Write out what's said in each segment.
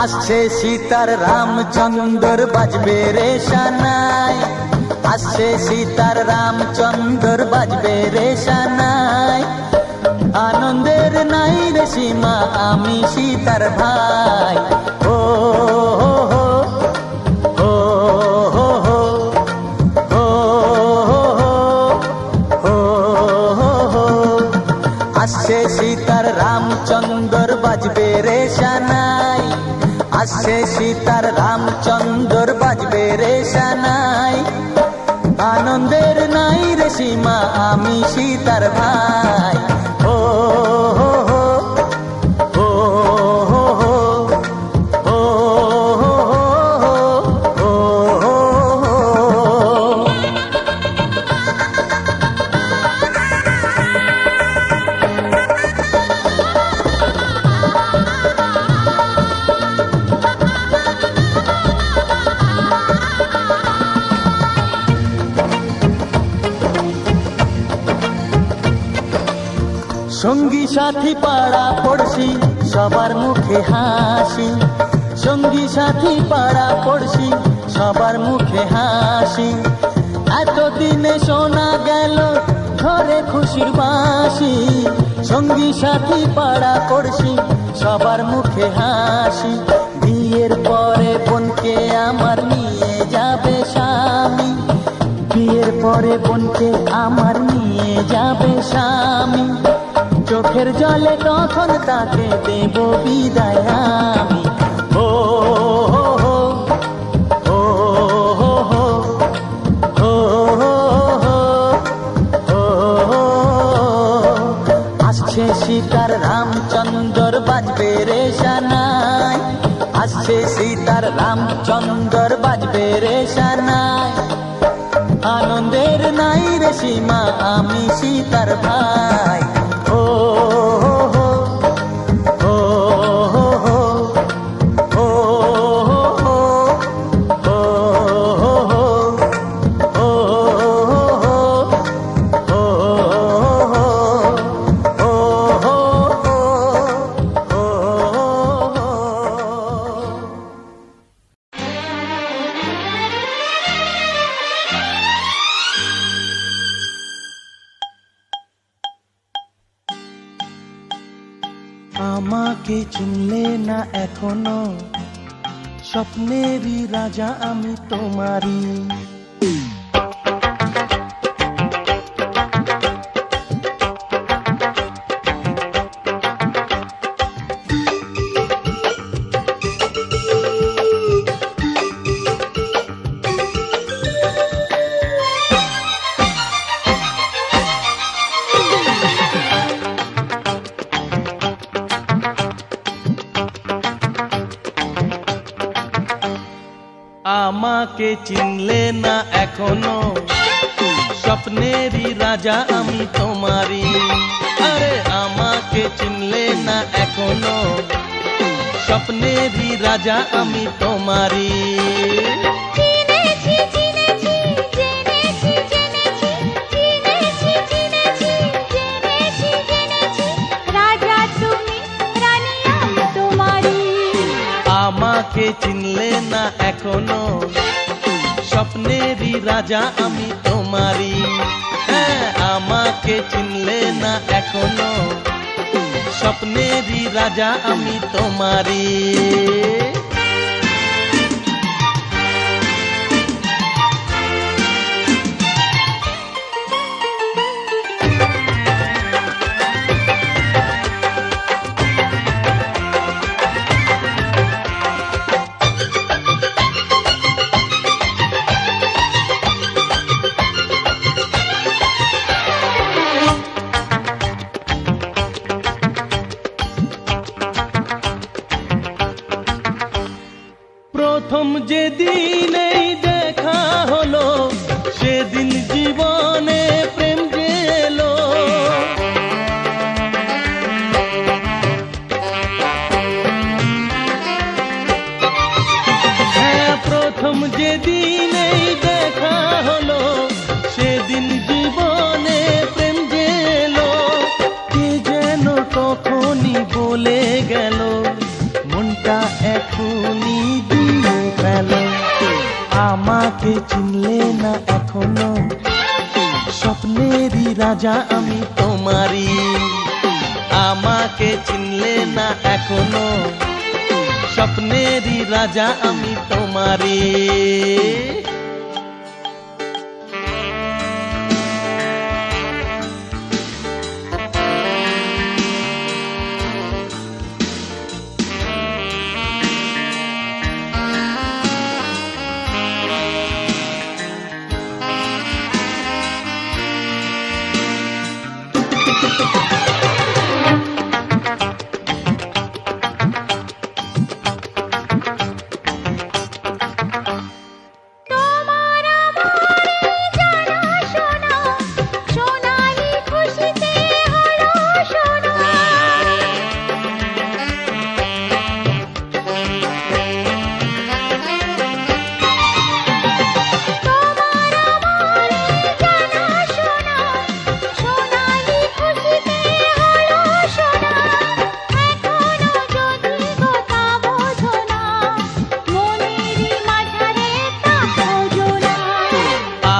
আসছে সীতার রামচন্দ্র বাজবে রে সানাই, আসছে সীতার রামচন্দ্র বাজবে রে সানাই। আনন্দের নাই রে সীমা আমি সীতার ভাই। ও হো হো হো হো হো হো হো হো। আসছে সীতার রামচন্দ্র বাজবে রে সানাই, আসছে সীতার রামচন্দ্র বাজবে রে সানাই। আনন্দের নাই রে সীমা আমি সীতার ভাই। ও হো হো হো হো হো হো হো। সঙ্গী সাথী পাড়া পড়শি সবার মুখে হাসি, সঙ্গী সাথী পাড়া পড়শি সবার মুখে হাসি। এতদিনে শোনা গেল ঘরে খুশির বাঁশি, সঙ্গী সাথী পাড়া পড়শি সবার মুখে হাসি। বিয়ের পরে বোনকে আমার নিয়ে যাবে স্বামী, বিয়ের পরে বোনকে আমার নিয়ে যাবে স্বামী। চোখের জলে তখন তাকে দেব বিদায় আমি। ও হো হো ও হো হো ও হো হো। আসছে সীতার রামচন্দ্র বাজবে রে সানাই, আসছে সীতার রামচন্দ্র বাজবে রে সানাই। আনন্দের নাই রে সীমা আমি সীতার ভাই। ও হো হো ও হো হো ও হো হো ও হো হো ও হো হো হো হো। আমাকে চিনলে না এখনো, স্বপ্নেরই রাজা আমি তোমারই। আমাকে চিনলে না এখনো, স্বপ্নেরই রাজা আমি তোমারই। আরে আমাকে চিনলে না এখনো, স্বপ্নেরই রাজা আমি তোমারই। আমাকে চিনলে না এখনো, স্বপ্নেরই রাজা আমি তোমারই। হ্যাঁ আমাকে চিনলে না এখনো, স্বপ্নেরই রাজা আমি তোমারই। প্রথম যেদিন এই দেখা হলো, সেদিন জীবনে প্রেম গেলো। হ্যাঁ প্রথম যেদিন এই দেখা হলো, সেদিন জীবনে প্রেম গেলো। কে যেন তখনই বলে গেল, মনটা বিয়েটা এখনই দিয়ে ফেলো। আমাকে চিনলে না এখনো, স্বপ্নেরই রাজা আমি তোমারই। আমাকে চিনলে না এখনো, স্বপ্নেরই রাজা আমি তোমারই।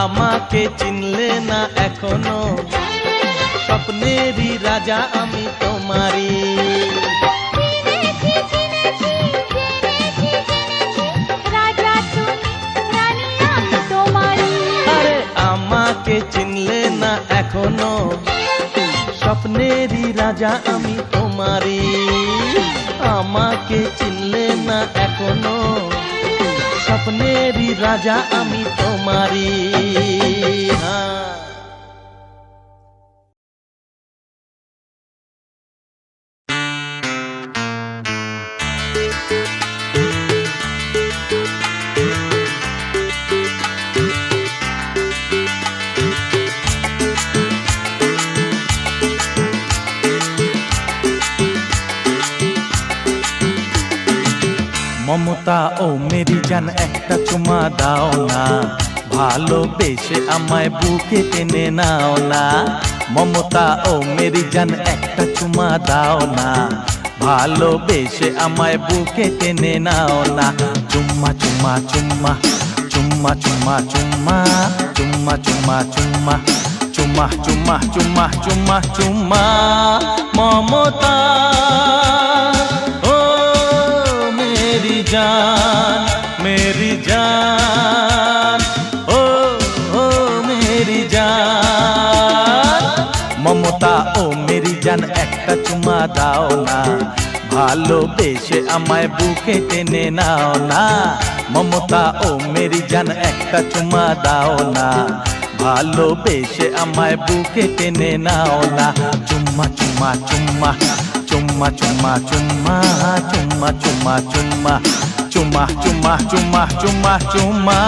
আমাকে চিনলে না এখনো, স্বপ্নেরই রাজা আমি তোমারই। আরে আমাকে চিনলে না এখনো, স্বপ্নেরই রাজা আমি তোমারই। আমাকে চিনলে না এখনো, স্বপ্নেরই রাজা আমি তোমারই। মমতা ও মেরি জান একটা চুমা দাও না, ভালোবেসে আমায় বুকে টেনে নাও না। মমতা ও মেরি জান একটা চুমা দাও না, ভালোবেসে আমায় বুকে টেনে নাও না। চুম্মা চুম্মা চুম্মা চুম্মা চুম্মা চুম্মা চুম্মা চুম্মা চুম্মা চুম্মা চুম্মা চুম্মা চুম্মা চুম্মা। মমতা ও मेरी जान, मेरी जान, ओ मेरी जान। মমতা ও মেরি জান একটা চুমা দাও না, ভালোবেসে আমায় বুকে টেনে নাও না। মমতা ও মেরি জান একটা চুমা দাও না, ভালোবেসে আমায় বুকে টেনে নাও না। চুম্মা চুম্মা চুম্মা চুম্মা চুম্মা চুম্মা চুম্মা চুম্মা চুম্মা চুম্মা চুম্মা চুম্মা চুম্মা চুম্মা।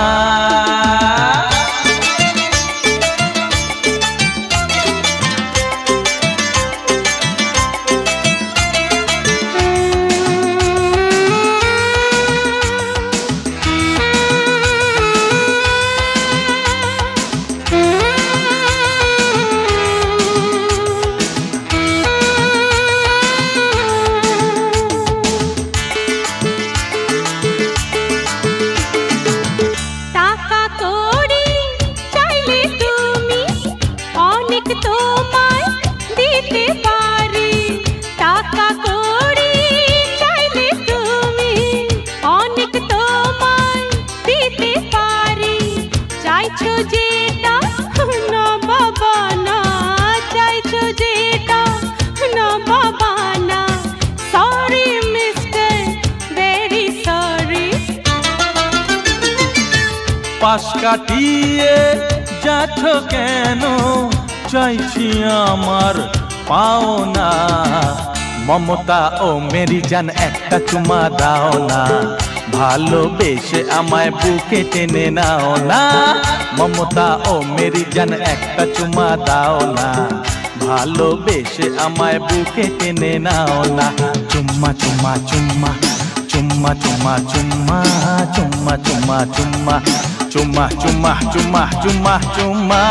পাশ কাটিয়ে যাচ্ছ কেন, চাইছি আমার পাওনা। মমতা ও মেরি জান একটা চুমা দাও না, ভালোবেসে আমায় বুকে টেনে নাও না। মমতা ও মেরি জান একটা চুমা দাও না, ভালোবেসে আমায় বুকে টেনে নাও না। চুম্মা চুম্মা চুম্মা চুম্মা চুম্মা চুম্মা চুম্মা চুম্মা চুম্মা চুম্মা চুম্মা চুম্মা চুম্মা চুম্মা।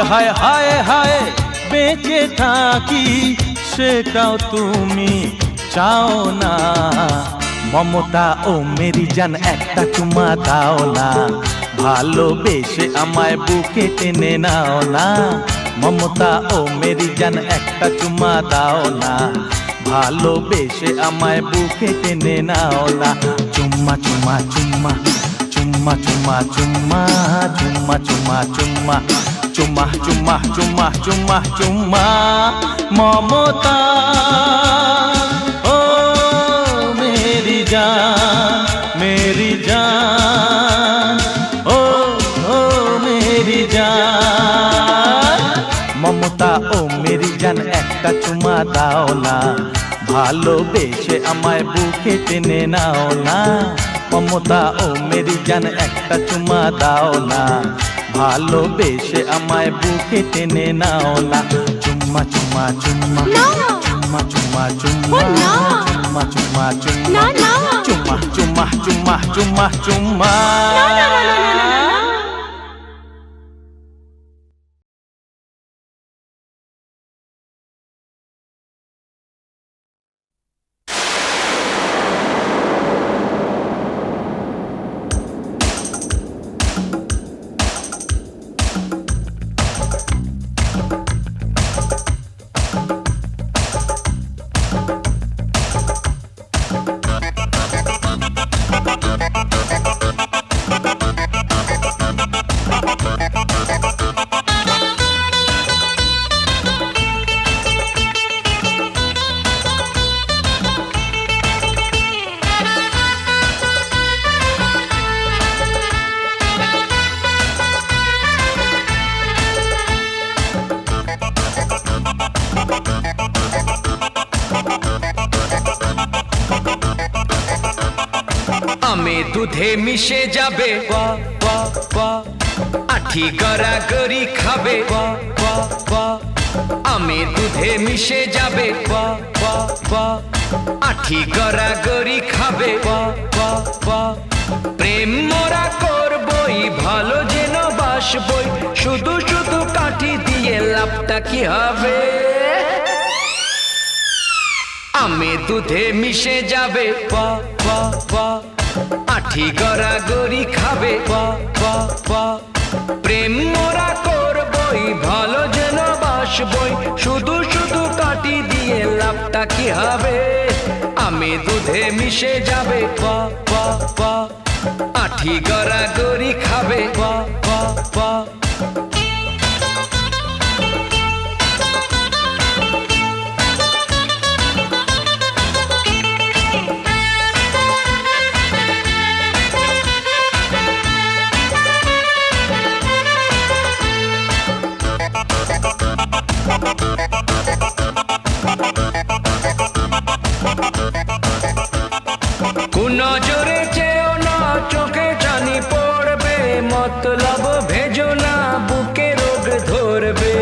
হায় হায় হায় বেঁচে থাকি সেটাও তুমি চাও না। মমতা ও মেরি জান একটা চুমা দাও না, ভালোবেসে আমায় বুকে টেনে নাও না। মমতা ও মেরি জান একটা চুমা দাও না, ভালোবেসে আমায় বুকে টেনে নাও না। চুম্মা চুম্মা চুম্মা চুম্মা চুম্মা চুম্মা চুম্মা চুম্মা চুম্মা চুম্মা চুম্মা চুম্মা চুম্মা চুম্মা মমতা ও মেরি জান মেরি জান ও ও মেরি জান। মমতা ও মেরি জান একটা চুমা দাও না, ভালোবেসে আমায় বুকে টেনে নাও না। মমতা ও মেরি জান একটা চুমা দাও না, ভালোবেসে আমায় বুকে টেনে নাও না। চুম্মা চুম্মা চুম্মা চুম্মা চুম্মা চুম্মা চুম্মা চুম্মা চুম্মা চুম্মা চুম্মা চুম্মা চুম্মা চুম্মা। আমে দুধে মিশে যাবে, আঠি গড়াগড়ি খাবে। আমে দুধে মিশে যাবে, আঠি গড়াগড়ি খাবে। প্রেম মোরা করবই, ভালো যেন বাসবই, শুধু শুধু কাঠি দিয়ে লাভটা কি হবে? আমে দুধে মিশে যাবে, আঠি গড়াগড়ি খাবে। প্রেম মোরা করবই, ভালো যেন বাসবই, শুধু শুধু কাটি দিয়ে লাভটা কি হবে? আমে দুধে মিশে যাবে, আঠি গড়াগড়ি খাবে। নজরে চেয়েও না, চোখে জানি পড়বে, মতলব ভেজো না, বুকে রোগ ধরবে।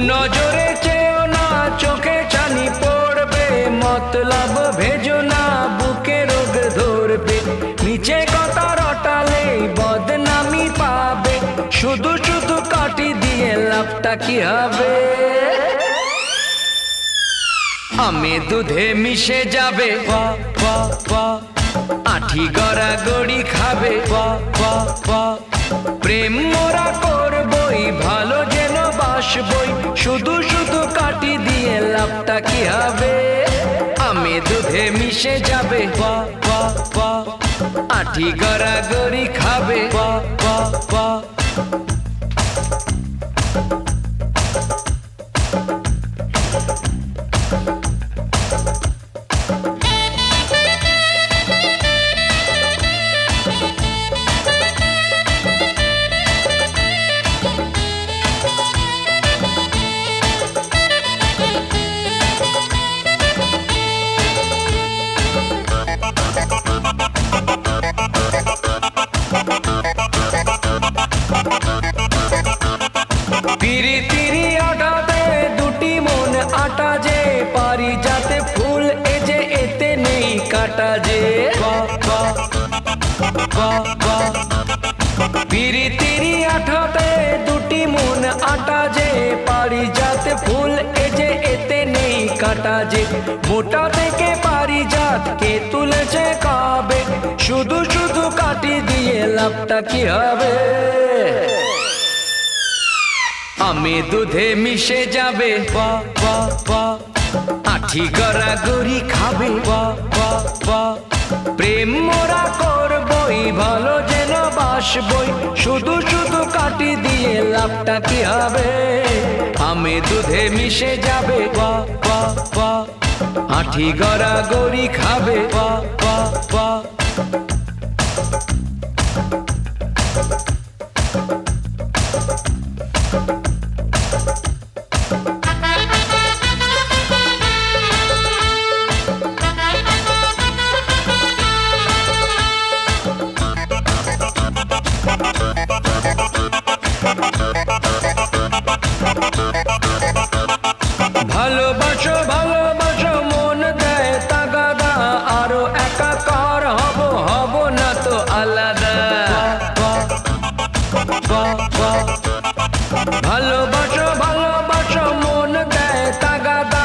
নজরে চেয়েও না, চোখে জানি পড়বে, মতলব ভেজো না, বুকে রোগ ধরবে। নিচে কথা রটালে বদনামি পাবে, শুধু শুধু কাটি দিয়ে লাভটা কি হবে? আমে দুধে মিশে যাবে, আঠি গড়াগড়ি খাবে। প্রেম মোরা করবই, ভালো যেন বাসবই, শুধু শুধু কাটি দিয়ে লাভটা কি হবে? আমে দুধে মিশে যাবে, আঠি গড়াগড়ি খাবে। তিরি তিরি আটাতে দুটি মন আটা যে, পারি যাতে ফুল এ যে এতে নেই কাটা যে। পিরিতিরি আঠাতে দুটি মন আটা যে, পারিজাত ফুল এ যে এতে নেই কাটা যে, মোটা থেকে পারিজাত কে তুলেছে কাবে, শুধু শুধু কাটি দিয়ে লাভটা কি হবে? আমি দুধে মিশে যাবে, বা বা বা আঠি গড়াগড়ি খাবে, বা বা বা প্রেম মোরা করবই, ভালো যেন বাসবই, শুধু শুধু কাটি দিয়ে লাভটা কি হবে? আমি দুধে মিশে যাবে, বা বা বা আঠি গড়াগড়ি খাবে, বা বা বা ভালোবাসো ভালোবাসো মন দেয় তাগাদা, আরো একাকার হব হব না তো আলাদা। বা বা বা ভালোবাসো ভালোবাসো মন দেয় তাগাদা,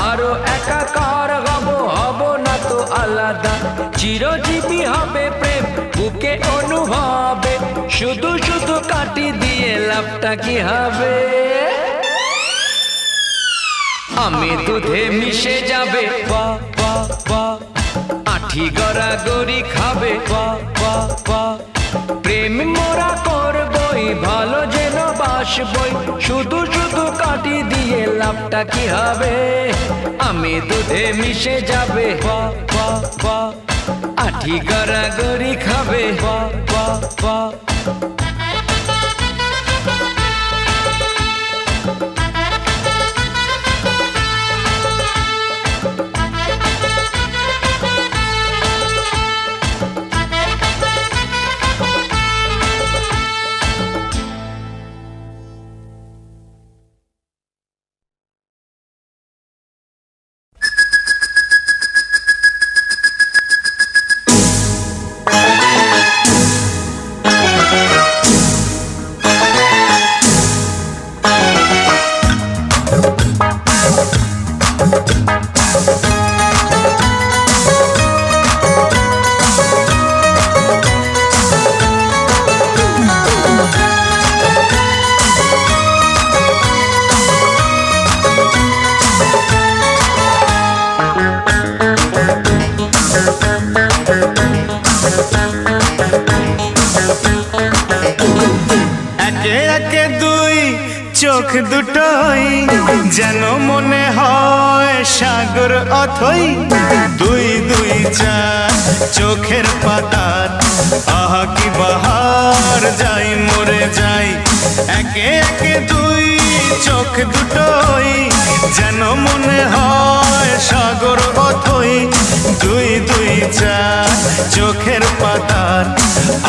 আরো একাকার হব হব না তো আলাদা। চিরজীবী হবে প্রেম বুকে অনুভবে, শুধু শুধু কাটি দিয়ে লাভটা কি হবে? আমি দুধে মিশে যাবে, বা বা বা আঠি গড়াগড়ি খাবে, বা বা বা প্রেম মোরা করবই, ভালো যেন বাসবই, শুধু শুধু কাটি দিয়ে লাভটা কি হবে? আমি দুধে মিশে যাবে, বা বা বা আঠি গড়াগড়ি খাবে, বা বা বা একে একে দুই চোখ দুটোই যেন মনে হয় সাগর অথই, দুই দুই চার চোখের পাতার আহা কি বাহার, যাই মরে যাই। একে একে দুই চোখ দুটোই যেন মনে হয় সাগর অথই, দুই দুই চার চোখের পাতার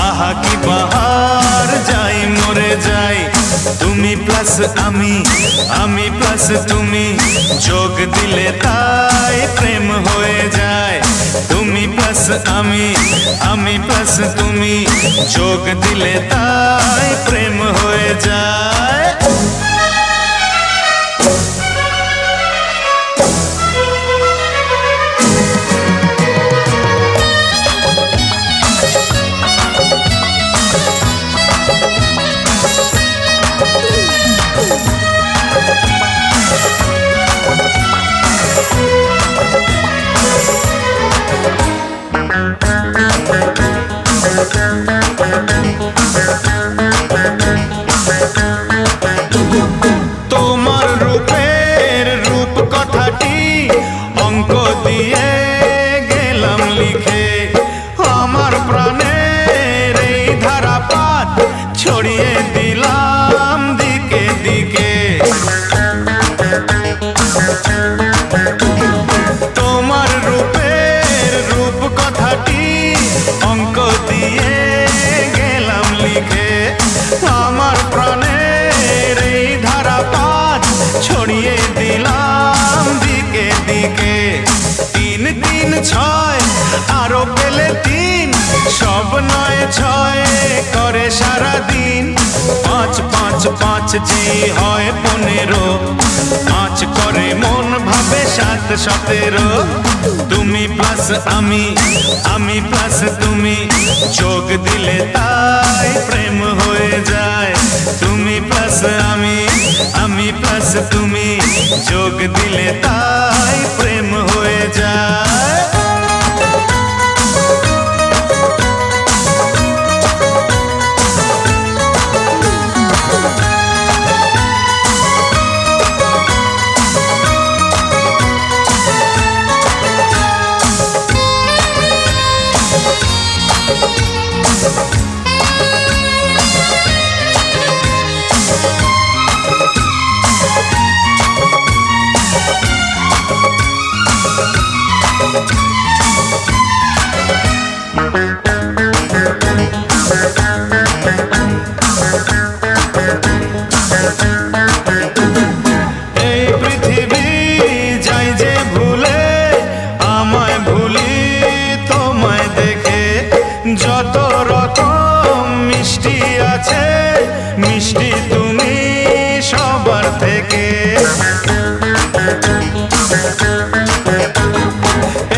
আহা কি বাহার, যাই মরে যাই। তুমি প্লাস আমি, আমি প্লাস তুমি, যোগ দিলে তাই প্রেম হয়ে যায়। তুমি প্লাস আমি, আমি প্লাস তুমি, যোগ দিলে তাই প্রেম হয়ে যায়। তোমার রূপের রূপ কথাটি অঙ্ক দিয়ে গেলাম লিখে, আমার প্রাণের এই ধারাপাত ছড়িয়ে দিলাম দিকে দিকে। তোমার রূপের রূপ কথাটি অঙ্ক দিয়ে গেলাম লিখে, আমার প্রাণের এই ধারাপাত ছড়িয়ে দিলাম দিকে দিকে। তিন তিন ছয় আরো পেলে তিন, সব নয় ছয় করে করে সারাদিন, 5 5 5 যে হয় 15, 5 করে মন ভাবে 7 17। তুমি প্লাস আমি, আমি প্লাস তুমি, যোগ দিলে তাই প্রেম হয়ে যায়। তুমি প্লাস আমি, আমি প্লাস তুমি, যোগ দিলে তাই প্রেম হয়ে যায়। এই পৃথিবী যাই যে ভুলে, আমায় ভুলি তোমায় দেখে। যত রকম মিষ্টি আছে, মিষ্টি তুমি সবার থেকে।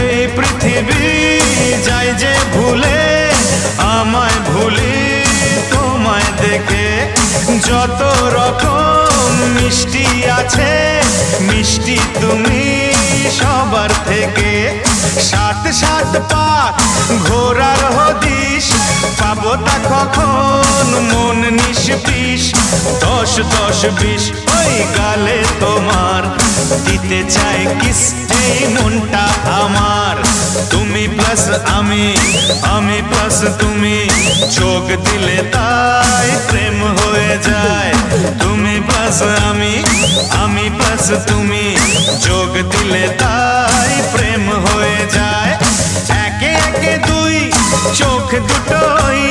এই পৃথিবী যাই যে ভুলে, আমায় ভুলি তোমায় দেখে। যত রকম মিষ্টি আছে, মিষ্টি তুমি সবার থেকে। 7 7 পাক ঘোরার হদিশ, পাবো তা কখন মন নিষ্পিস। 10 10 20 ওই গালে তোমার, দিতে চাই কিস এই মনটা আমার। তুমি প্লাস আমি, আমি প্লাস তুমি, যোগ দিলে তাই প্রেম হয়ে যায়। তুমি প্লাস আমি, আমি প্লাস তুমি, যোগ দিলে তাই প্রেম হয়ে যায়। একে একে দুই চোখ দুটোই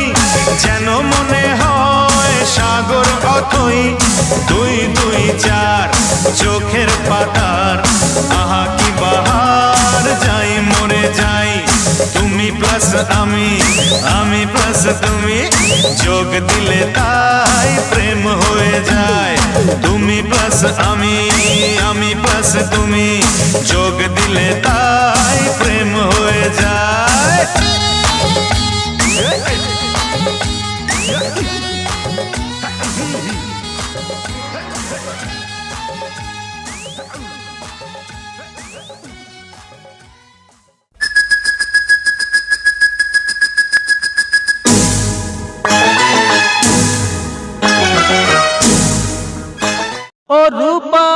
যেন মনে হয় সাগর অথই। 2 2 4 চোখের পাতার, আহা কি বাহার, যাই মরে যাই। তুমি প্লাস আমি, আমি প্লাস তুমি, যোগ দিলে তাই প্রেম হয়ে যায়। তুমি প্লাস আমি, আমি প্লাস তুমি, যোগ দিলে তাই প্রেম হয়ে যায়। ও রূপা,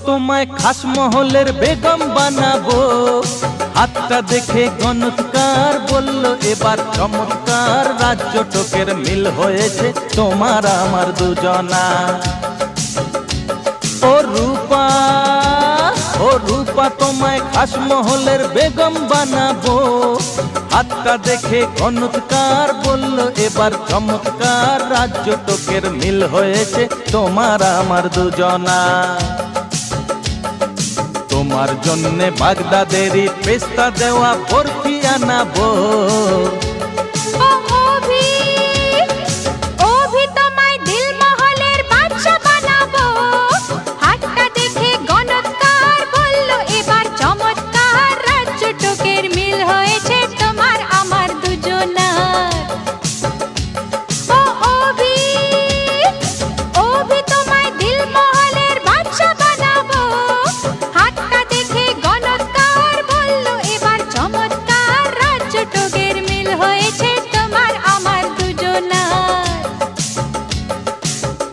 তোমায় খাস মহলের বেগম বানাবো। হাতটা দেখে গণৎকার বলল এবার চমৎকার, রাজ্য টোকের মিল হয়েছে তোমার আমার দুজনা। ও রূপা, ও রূপা তোমায় খাস মহলের বেগম বানাবো। হাতটা দেখে গণৎকার বলল এবার চমৎকার, রাজ্য টোকের মিল হয়েছে তোমার আমার দুজনা। তোমার জন্যে বাগদাদেরই পেস্তা দেওয়া বরফি আনাবো।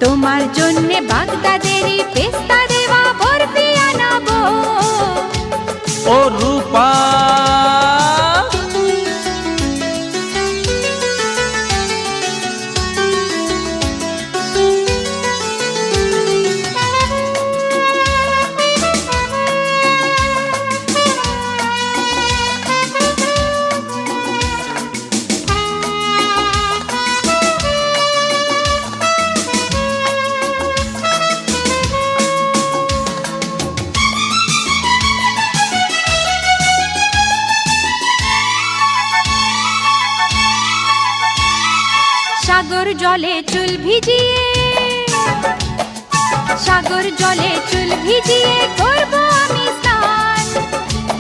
তোমার জন্যে বাগদাদেরই পেস্তা দেওয়া বরফি আনাবো। ও রূপা, জলে চুল ভিজিয়ে, সাগর জলে চুল ভিজিয়ে করব আমি স্নান।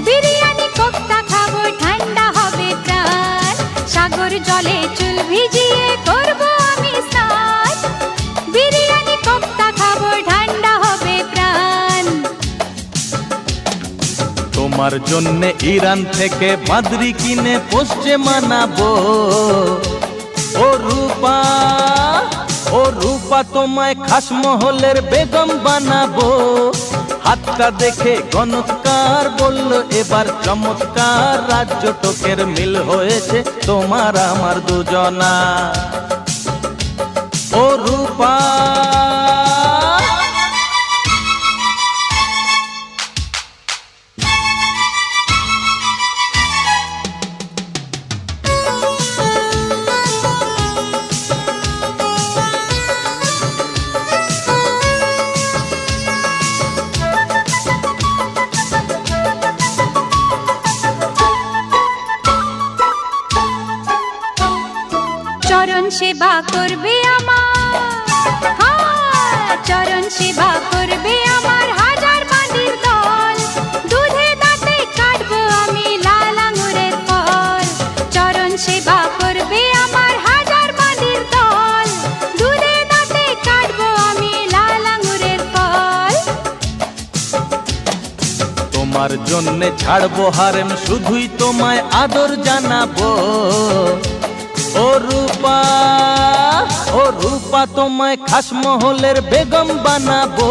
বিরিয়ানি কোফতা খাবো, ঠান্ডা হবে প্রাণ। সাগর জলে চুল ভিজিয়ে করব আমি স্নান। বিরিয়ানি কোফতা খাবো, ঠান্ডা হবে প্রাণ। তোমার জন্য ইরান থেকে বাদরি কিনে পোষে মানাবো। ও রূপা, ও রূপা তোমায় খাসমহলের বেগম বানাবো। হাতটা দেখে গণৎকার বলল এবার চমৎকার। রাজ্য টোকের মিল হয়েছে তোমার আমার দুজনা। ও রূপা, চরণ সেবা করবে আমার, হ্যাঁ, চরণ সেবা করবে আমার হাজার বাঁধির দল। দুধে দাঁতে কাটবো আমি লাল আঙুরের ফল। চরণ সেবা করবে আমার হাজার বাঁধির দল। দুধে দাঁতে কাটবো আমি লাল আঙুরের ফল। তোমার জন্যে ছাড়বো হারেম, শুধুই তোমায় আদর জানাবো। ও রূপা, ও রূপা তোমায় খাসমহলের বেগম বানাবো।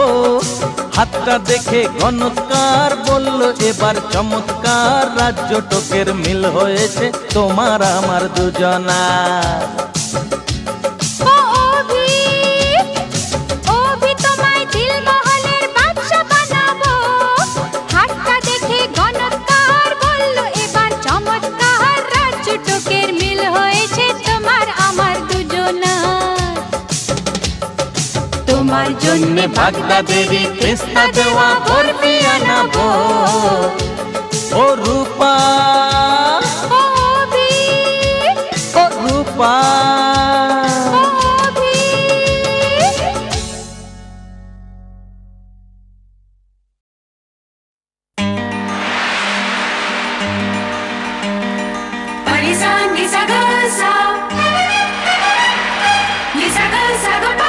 হাতটা দেখে গণৎকার বলল এবার চমৎকার। রাজ্য টোকের মিল হয়েছে তোমার আমার দুজনা। ও অভি, অভি তোমায় দিলমহলের বাদশা বানাবো। হাতটা দেখে গণৎকার বলল এবার চমৎকার। রাজ্য টোকের মিল হয়েছে তোমার আমার দুজনা। তোমার জন্য বাগদাদেরই পেস্তা দেওয়া বরফি আনাবো। ও রূপা, ও অভি, ও রূপা। ও অভি। Parisa, nisa, gasa. Nisa, gasa, gapa.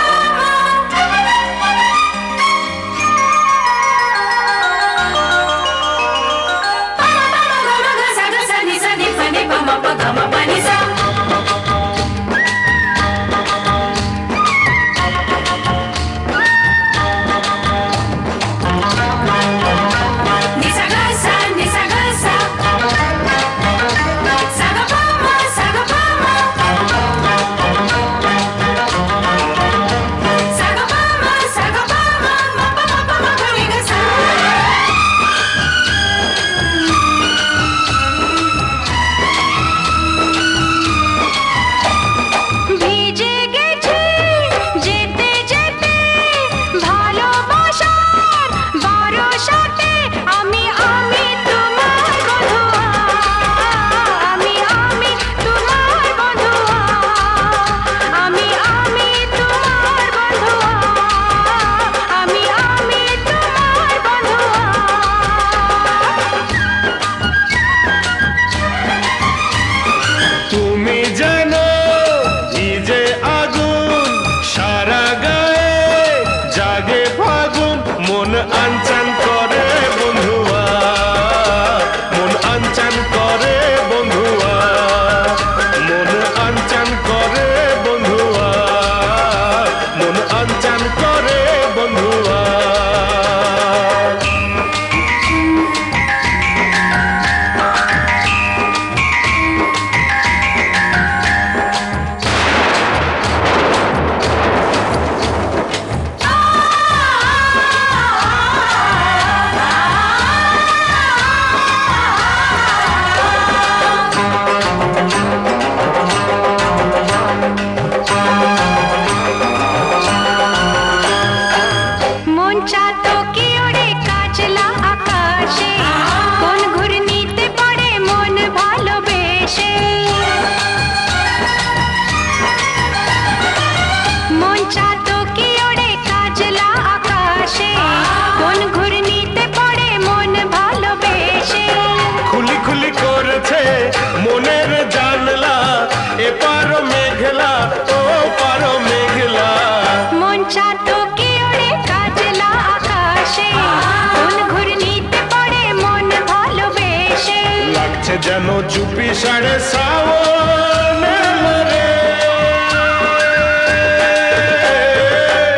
সাড়ে শ্রাবণ এলো রে।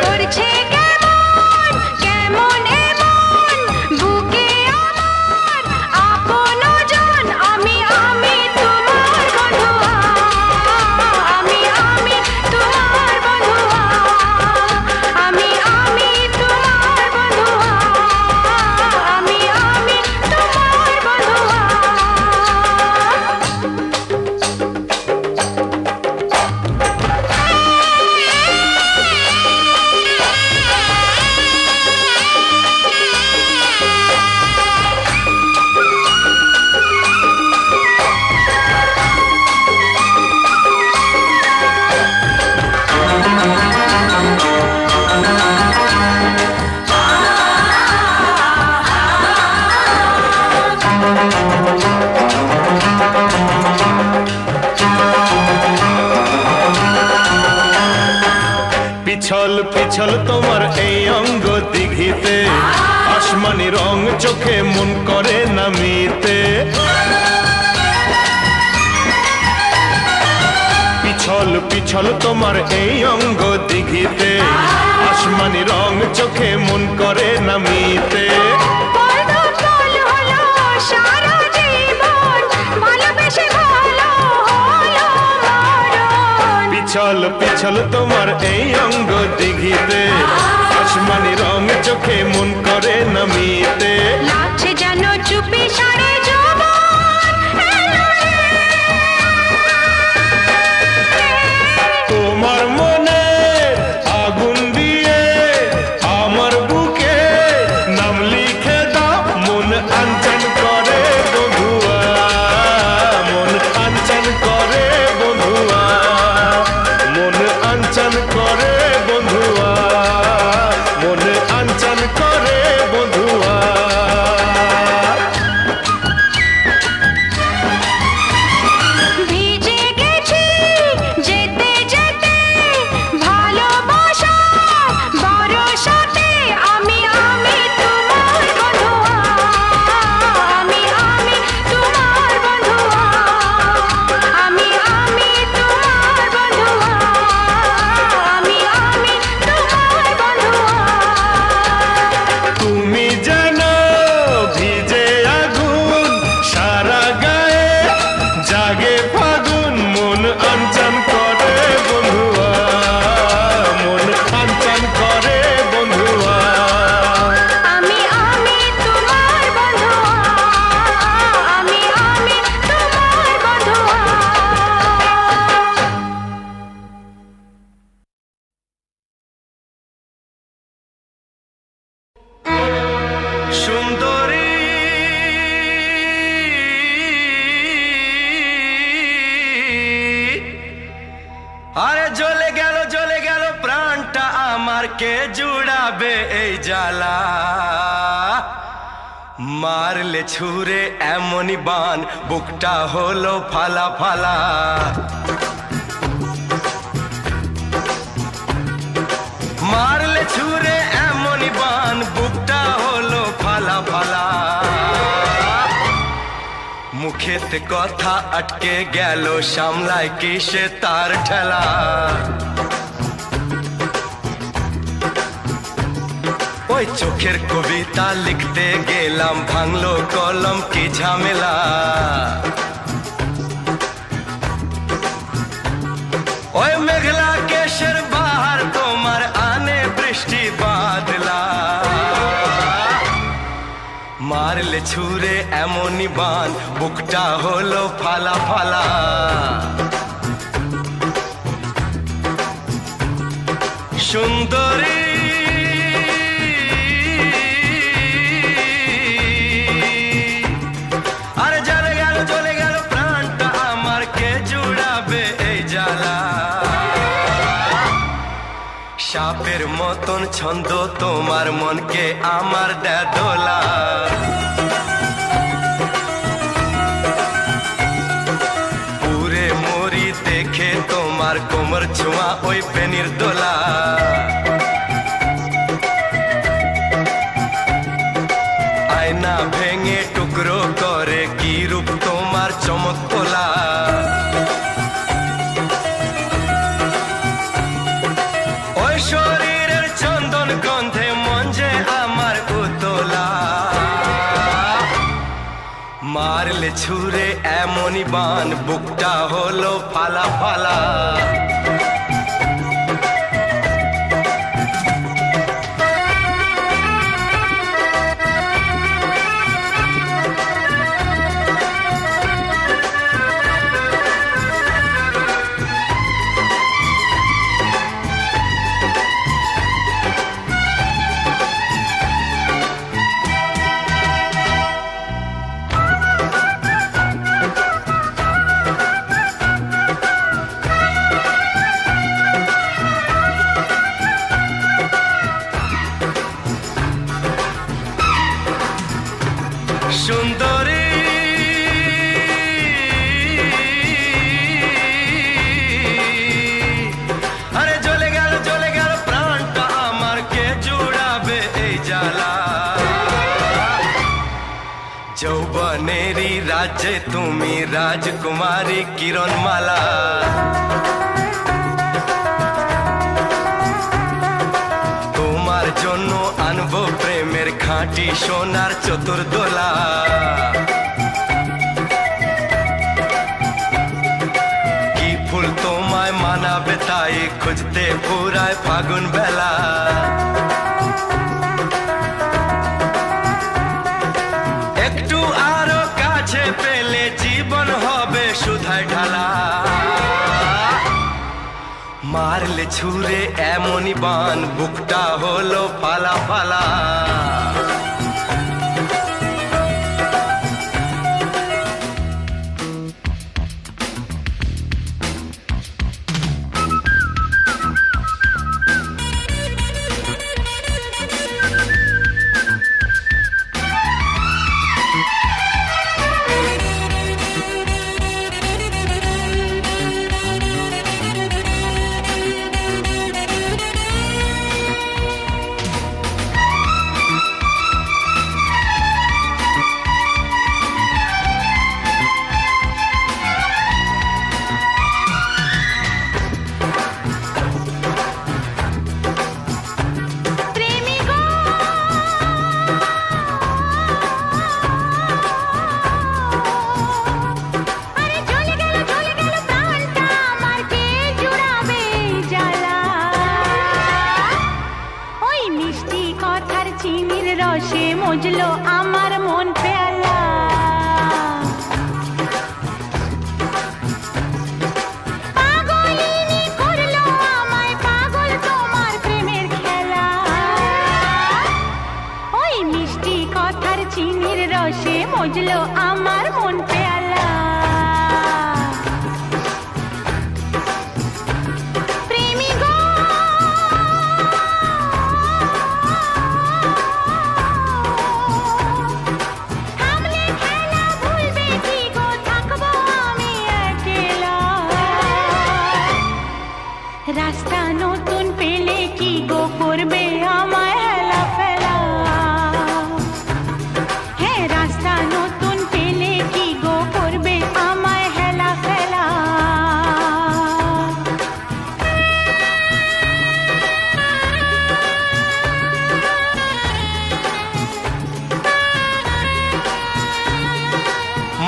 করছে কেমন কেমন এমন বুকে আমার আপনজন আমি তোমার বন্ধুয়া আমি তোমার বন্ধুয়া আমি তোমার বন্ধুয়া আমি তোমার বন্ধুয়া পিছল পিছল তোমার এই অঙ্গ দিঘিতে, আসমানি রং চোখে মন করে নামিতে। পিছল পিছল তোমার এই অঙ্গ দিঘিতে, আসমানি রং চোখে মন করে নামিতে। সারা জীবন ভালোবেসে ভালো হলো মরণ পিছল পিছল তোমার এই অঙ্গ দিঘিতে, আসমানি রং চোখে মন করে নামিতে। লাগছে যেন চুপি সারে জবান এলো রে। তোমার মনে আগুন দিয়ে আমার বুকে নাম লিখে দাও, মন আনচান করে বন্ধুয়া, মন আনচান করে বন্ধুয়া, মন আনচান করে বন্ধুয়া, মন আনচান করে বন্ধুয়া। ভিজে গেছি যেতে যেতে ভালোবাসা বরসাতে আমি তোমার বন্ধুয়া আমি তোমার বন্ধুয়া আমি তোমার বন্ধুয়া আমি তোমার বন্ধুয়া তুমি জানো ভিজে আগুন সারা গায়ে, জাগে ফাগুন মন আনচান করে বন্ধুয়া, মন আনচান করে বন্ধুয়া। আমি তোমার বন্ধুয়া আমি তোমার বন্ধুয়া সুন্দরী আরে জ্বলে গেল প্রাণটা আমার, কে জুড়াবে এই জ্বালা। মারলে ছুরে এমনই বান, বুকটা হলো ফালা ফালা। মারলে ছুরে এমনই বান, বুকটা হলো ফালা ফালা। মুখেতে কথা আটকে গেল, সামলায় কিসে তার ঠেলা। ওই চোখের কবিতা লিখতে গেলাম, ভাঙলো কলম কি ঝামেলা। ওই মেঘলা কেশের বাহার তোমার আনে বৃষ্টি বাদলা। মারলে ছুরে এমনই বান, বুকটা হলো ফালা ফালা। সুন্দরী আরে জ্বলে গেল প্রাণটা আমার, কে জুড়াবে এই জ্বালা। সাপের মতন ছন্দ তোমার, মনকে আমার দেয় দোলা। পুরে মরি দেখে তোমার কোমর ছোঁয়া ওই পেনির দোলা। আয়না ভেঙে টুকরো করে কি রূপ তোমার চমক তোলা। ছুঁড়ে এমনই বান বুকটা হলো ফালা ফালা সুন্দরী আরে জ্বলে গেল প্রাণটা আমার কে জুড়াবে এই জ্বালা যৌবনেরই রাজ্যে তুমি রাজকুমারী কিরণমালা তোমার জন্য আনবো প্রেমের খাঁটি সোনার চতুর্দোলা কি ফুল তোমায় মানাবে তাই খুঁজতে পুরায় ফাগুন বেলা একটু আরো কাছে পেলে জীবন হবে সুধায় ঢালা মারলে ছুঁড়ে এমনই বান বুকটা হলো ফালা ফালা রসে মজলো আমার মন পেয়ালা পাগলিনী করলো আমায় পাগল তোমার প্রেমের খেলা ওই মিষ্টি কথার চিনির রসে মজলো আমার মন পেয়ালা রাস্তা নতুন পেলে কি গো করবে আমায় হেলা ফেলা হ্যাঁ রাস্তা নতুন পেলে কি গো করবে আমায় হেলা ফেলা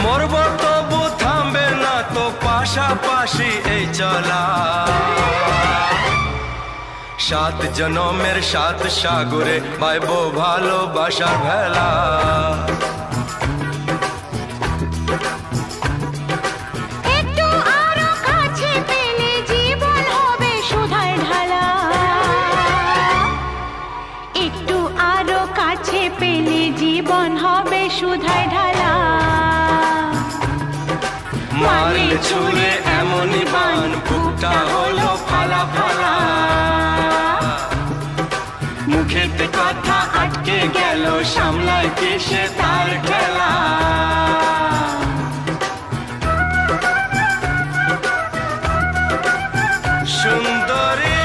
মরব তবু থামবে না তো পাশাপাশি এই চলা সাত জনমের সাত সাগরে বাইবো ভালোবাসার ভেলা একটু আরো কাছে পেলে জীবন হবে সুধায় ঢালা একটু আরো কাছে পেলে জীবন হবে সুধায় ঢালা মারলে ছুঁড়ে এমনই বান বুকটা হলো ফালা ফালা মুখেতে কথা আটকে গেল সামলায় কেসে তার ঠেলা সুন্দরী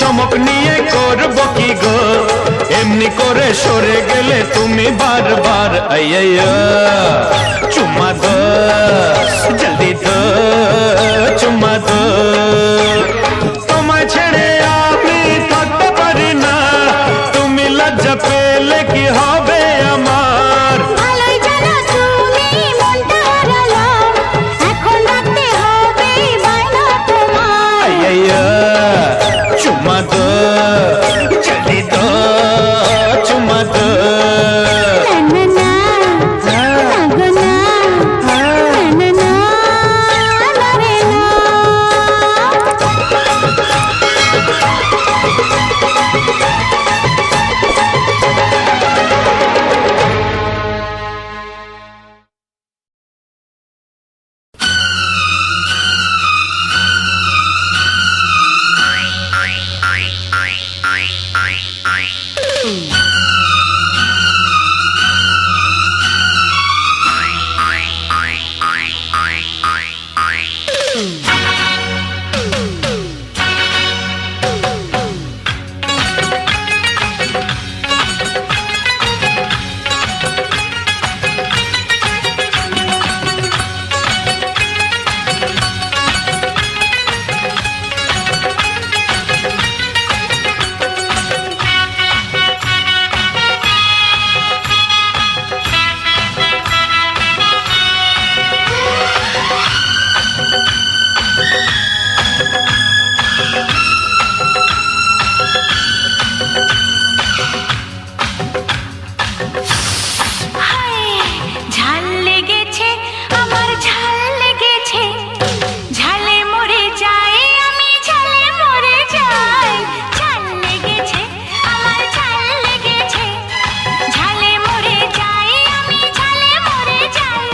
চমক নিয়ে করব কি গো এমনি করে সরে গেলে তুমি বারবার আইয়া চুম্মা দো জলদি দো চুম্মা দো তোমায় ছেড়ে আমি থাকতে পারি না তুমি লজ্জা পেলে কি হবে আমার ভালোই জানো তুমি মনটা হারালো এখন রাখতে হবে বায়না তোমার আইয়া চুম্মা দো জলদি দো চুম্মা দো না না না না না না রে না ঝাল লেগেছে আমার ঝাল লেগেছে ঝালে মরে যাই আমি ঝালে মরে যাই ঝাল লেগেছে আমার ঝাল লেগেছে ঝালে মরে যাই আমি ঝালে মরে যাই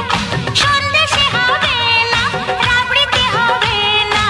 সন্দেশে হবে না রাবড়িতে হবে না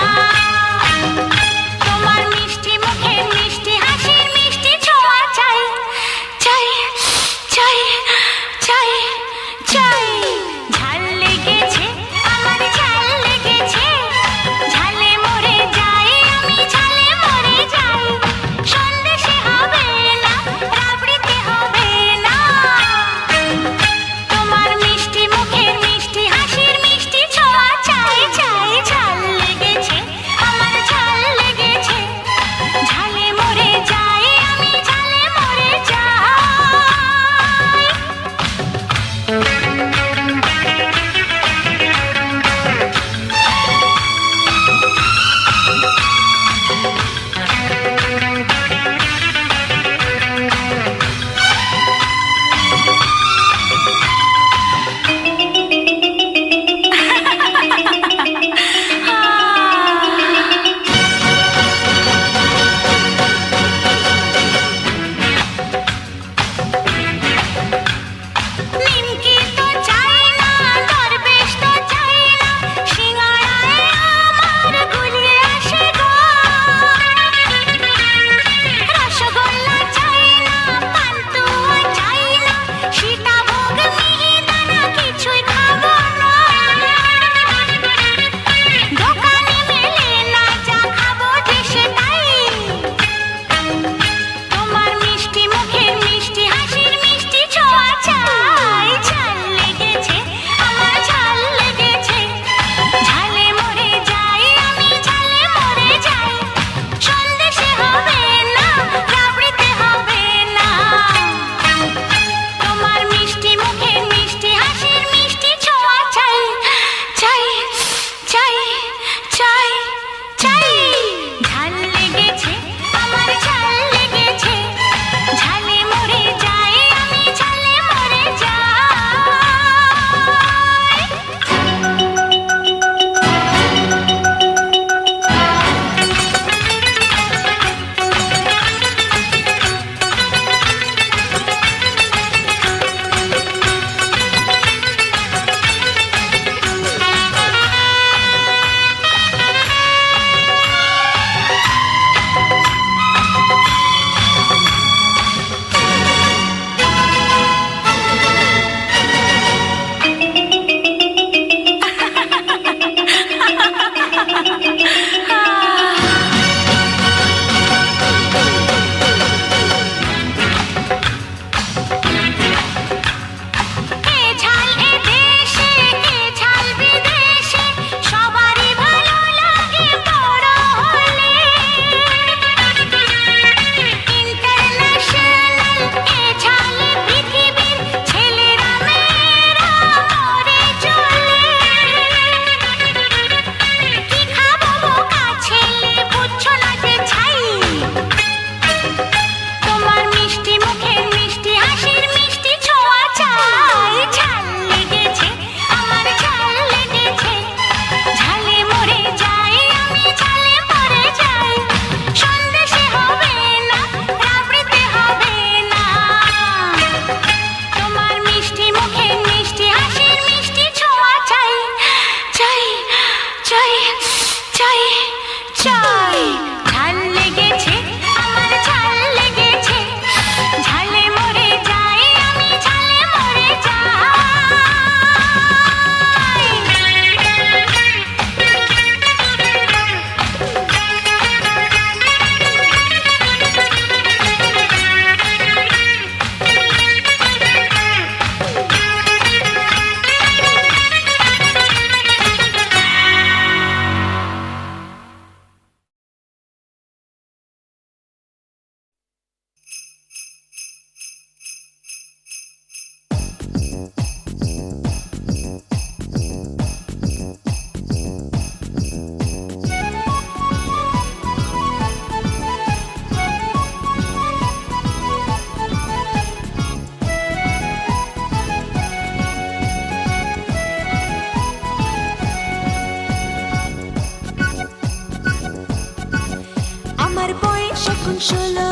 এখন 16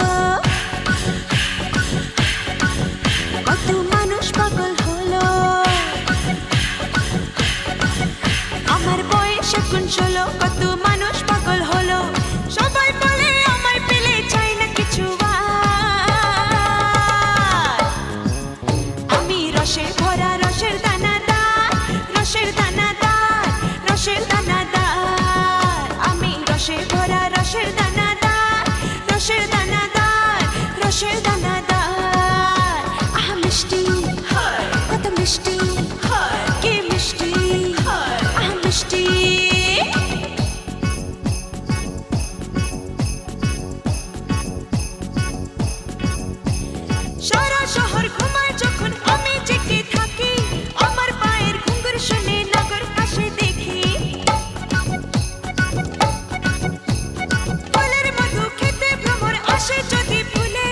কত মানুষ পাগল হলো আমার বয়স এখন 16 কত মানুষ পাগল হলো সবাই বলে আমায় পেলে চাই না কিছু আর আমি রসে ভরা রসের দানাদার রসের দানাদার রসের দানাদার আমি রসে ভরা রসের দানাদার রসের দানাদার রসের দানাদার আহা মিষ্টি কত মিষ্টি কি মিষ্টি আহা মিষ্টি সারা শহর ঘুমায় যখন আমি জেগে থাকি আমার পায়ের ঘুঙুর শুনে নগর পাশে দেখি ফলের মধু খেতে ভ্রমর আসে যদি ফুলে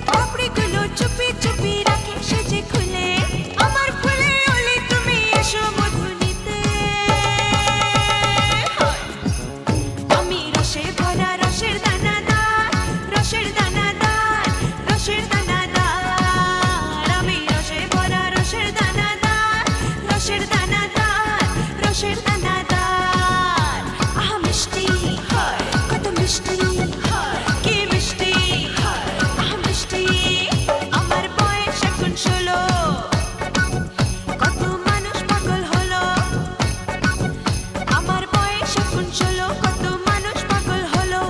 পাপড়িগুলো চুপি চুপি রাখে সেজে খুলে আমার ফুলে ওলে তুমি এসো মধু নিতে আমি রসে ভরা রসের দানাদার রসের দানাদার রসের দানাদার আমি রসে ভরা রসের দানাদার রসের দানাদার রসের দানাদার আহা মিষ্টি কত মিষ্টি কি মিষ্টি আহা মিষ্টি আমার বয়স এখন 16 কত মানুষ পাগল হলো আমার বয়স এখন 16 কত মানুষ পাগল হলো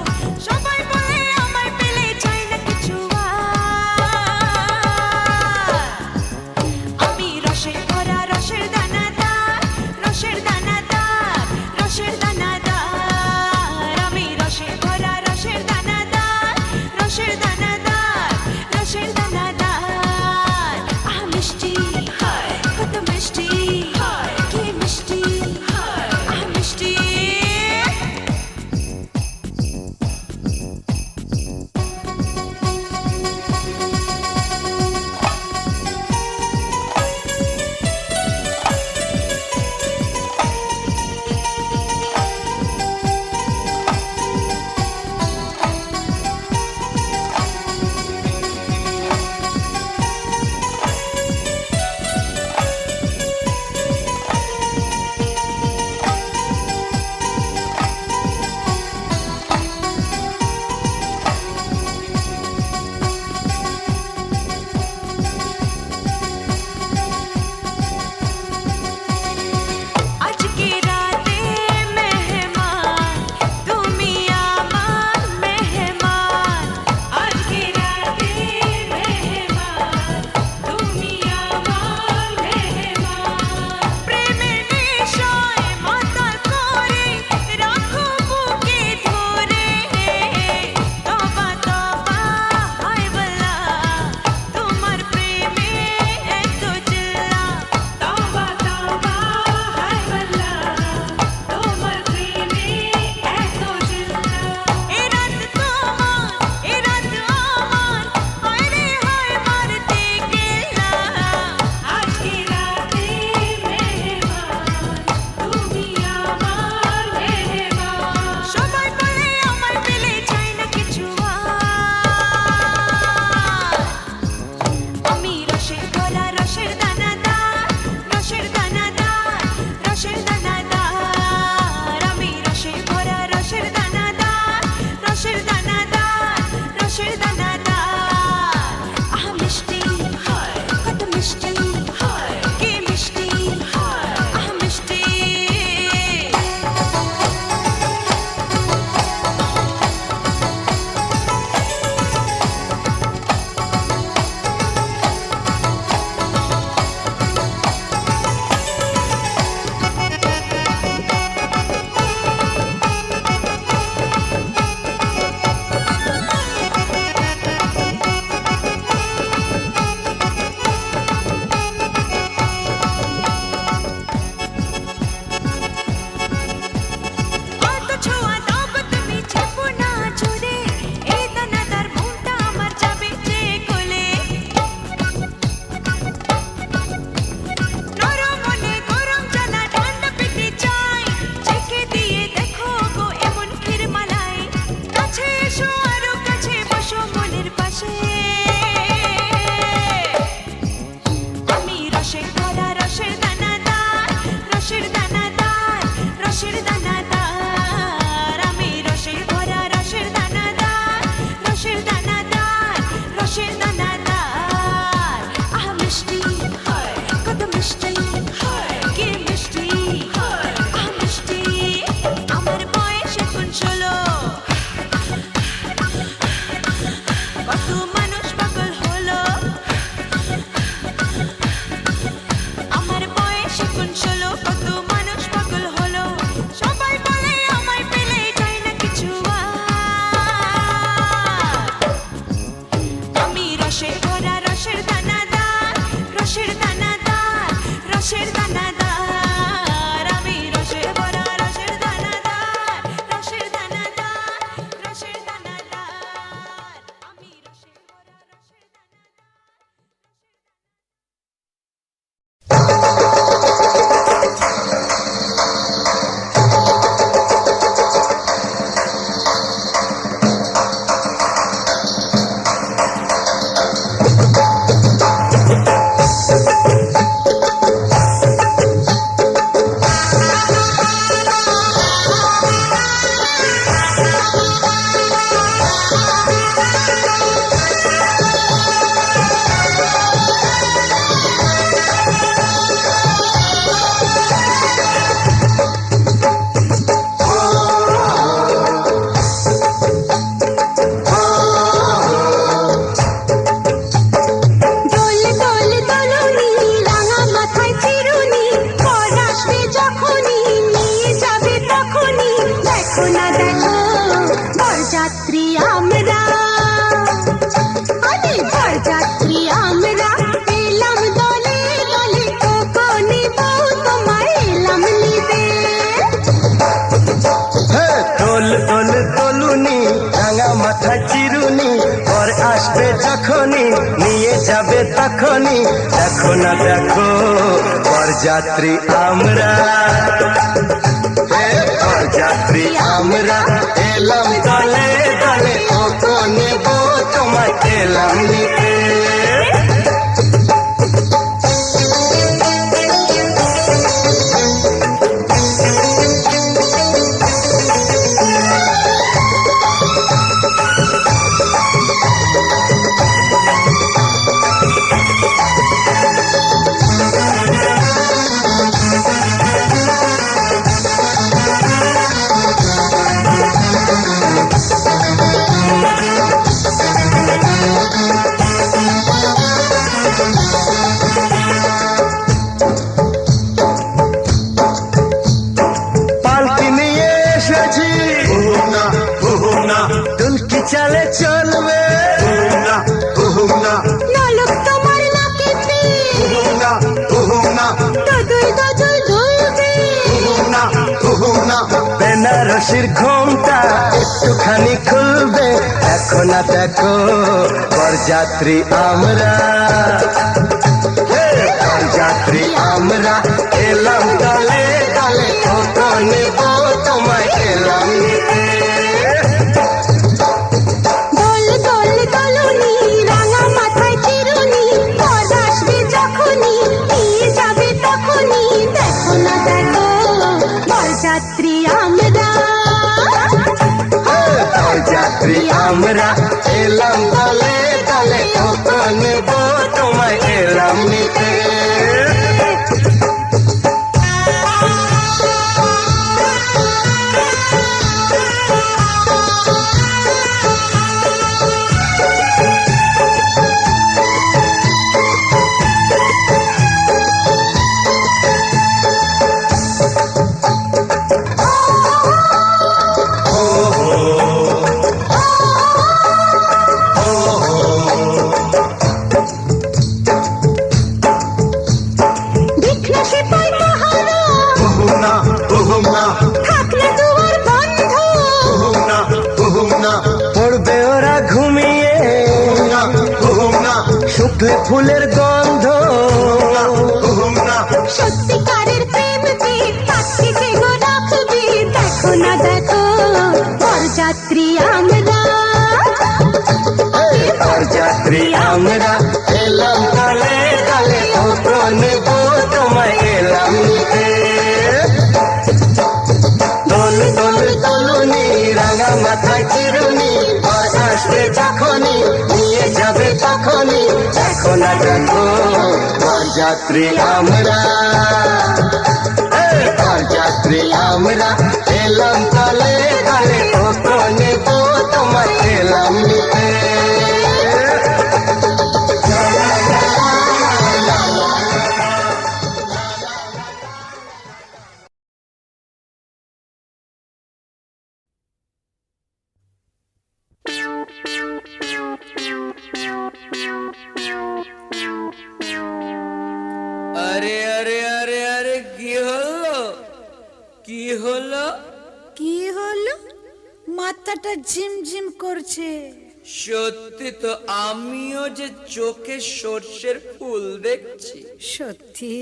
বরযাত্রী আমরা, আরে বরযাত্রী আমরা, এলাম দলে দলে, কোকো নিব তোমায় এলাম নিতে। তোল তোল তলুনি রাঙা মাথা চিরুনি, পর আসবে যখনই নিয়ে যাবে তখনই, দেখো না দেখো বরযাত্রী আমরা, বরযাত্রী আমরা, এলাম দলে দলে, কোকো নেব তোমায় এলাম নিতে। পালকি নিয়ে এসেছি, দুলকি চালে চলবে, নলক তোমার নাকেতে, দদুল দদুল দুলবে, বেনারসির ঘোমটা একটুখানি খুলবে, দেখো না দেখো বরযাত্রী আমরা, বরযাত্রী আমরা, এলাম দলে দলে, কোকো নেব তোমায় এলাম নিতে। দোল দোল দোলনি রাঙা মাথায় চিরুনি, পর আসবে যখনই নিয়ে যাবে তখনই, দেখো না দেখো বরযাত্রী আমরা, বরযাত্রী আমরা, এলাম দলে দলে, কোকো নেব তোমায় এলাম নিতে। দেখলে সে পায় পাহারা, থাকলে দুয়ার বন্ধ, পড়বে ওরা ঘুমিয়ে, শুকলে ফুলের গন্ধ, সত্যিকারের প্রেম পেয়ে কাছে যে গো রাখবে, দেখো না দেখো বরযাত্রী আমরা, বরযাত্রী আমরা, এলাম দলে দলে, কোকো নেব তোমায় এলাম নিতে। দোল দোল তলুনি রাঙা মাথায় চিরুনি, পর আসবে যখনই নিয়ে যাবে তখনই, দেখো না দেখো বরযাত্রী আমরা, বরযাত্রী আমরা, এলাম দলে দলে, কোকো নেব তোমায় এলাম নিতে। আরে আরে আরে আরে কি হলো, কি হলো? কি হলো? মাথাটা ঝিমঝিম করছে। সত্যি তো আমিও যে চোখে সর্ষের ফুল দেখছি। সত্যি?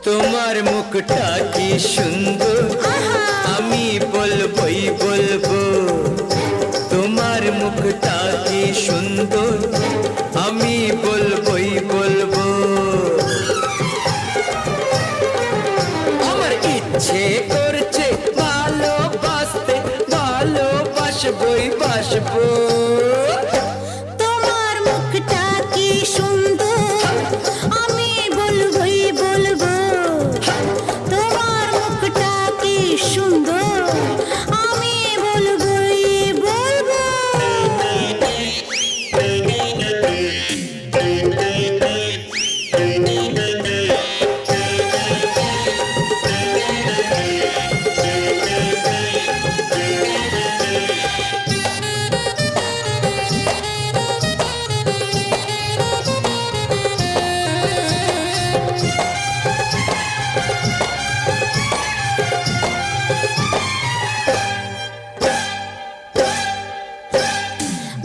তোমার মুখটা কি সুন্দর, আমি বলবই বলবো। তোমার মুখটা কি সুন্দর, আমি বলবই বলবো। আমার ইচ্ছে করছে ভালোবাসতে, ভালোবাসবই বাসবো। তোমার মুখটা কি সুন্দর, আমি বলবই বলবো। তোমার মুখটা কি সুন্দর, আমি বলবই বলবো।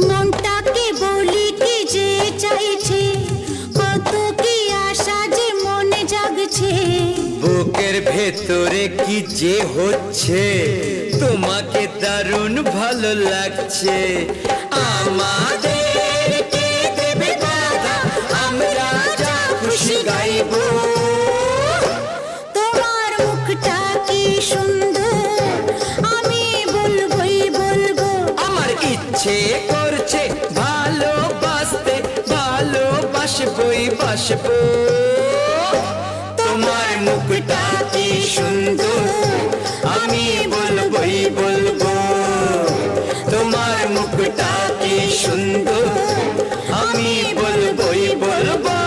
মনটাকে বলি কি যে চাইছে, কত কি আশা যে মনে জাগছে। বুকের ভেতরে কি যে হচ্ছে, তোমাকে দারুণ ভালো লাগছে। আমাদের কে দেবে বাধা, আমরা যা খুশি গাইবো। তোমার মুখটা কি সুন্দর, আমি বলবই বলবো। আমার ইচ্ছে করছে ভালোবাসতে, ভালোবাসবই বাসবো। তোমার মুখটা কি সুন্দর, আমি বলবই বলবো। তোমার মুখটা কি সুন্দর, আমি বলবই বলবো।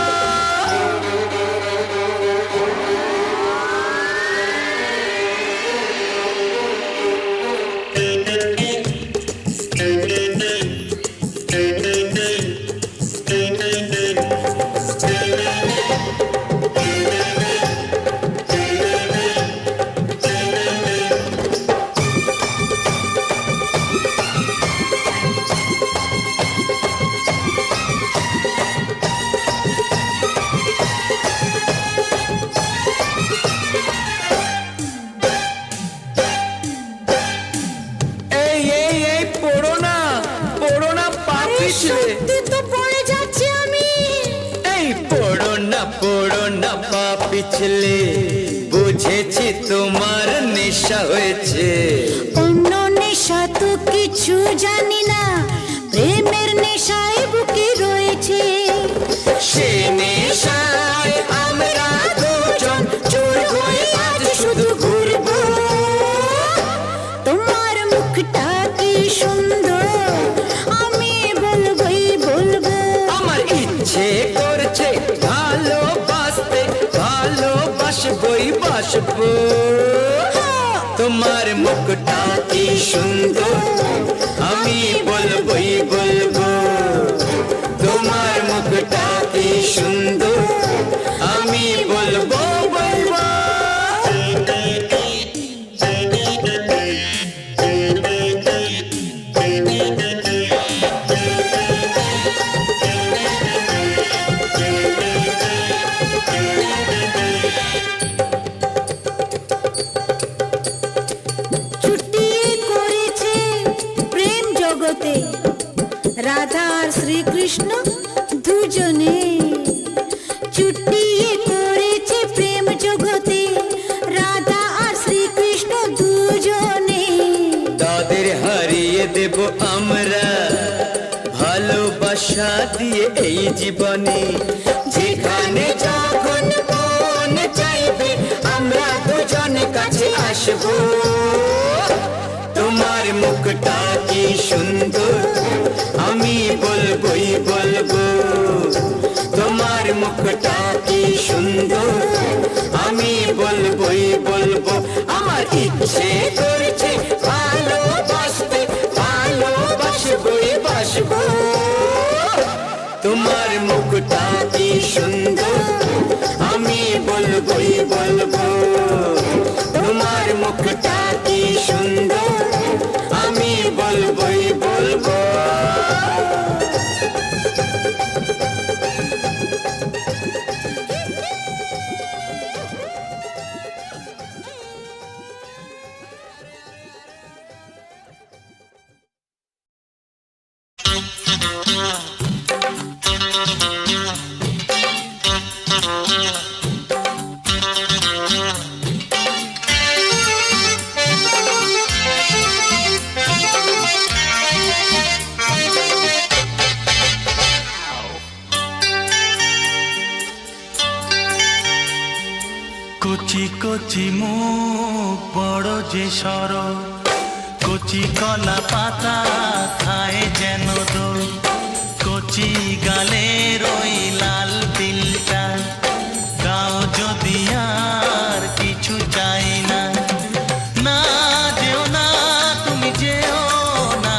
এই পড়ো না, পড়ো না, পা পিছলে। সত্যি তো পড়ে যাচ্ছি আমি। এই পড়ো না, পা পিছলে। বুঝেছি তোমার নেশা হয়েছে। অন্য নেশা তো কিছু জানি না, প্রেমের নেশায় বুকে রয়েছে। সে নেশায় আমরা দুজন চোর হয়ে আজ শুধু ঘুরবো। তোমার মুখটা কি সুন্দর, আমি বলবই বলবো। আমার ইচ্ছে করছে ভালোবাসতে, ভালোবাসবই বাসবো। তোমার মুখটা কি সুন্দর, আমি বলবই বলবো। তোমার মুখটা কি সুন্দর, আমি বলবো বলবো। ছুটিয়ে করেছে প্রেম জগতে রাধা আর শ্রীকৃষ্ণ দুজনে। ছুটিয়ে করেছে প্রেম জগতে রাধা আর শ্রীকৃষ্ণ দুজনে। তাদের হারিয়ে দেব আমরা, ভালোবাসা দিয়ে এই জীবনে। যেখানে যখন মন চাইবে, আমরা দুজন কাছে আসবো। তোমার মুখটা কি সুন্দর, আমি বলবই বলবো। তোমার মুখটা কি সুন্দর, আমি বলবই বলবো। আমার ইচ্ছে করছে ভালোবাসতে, ভালোবাসবই বাসবো। তোমার মুখটা কি সুন্দর, আমি বলবই বলবো। তোমার মুখটা কি সুন্দর, আমি বলবই বলবো। কচি কচি মুখ বড় যে সরল, কচি কলা পাতা খায় যেন দোল, কচি গালের ওই লাল তিলটা দাও যদি আর কিছু চাই না। না যেও না তুমি যেও না,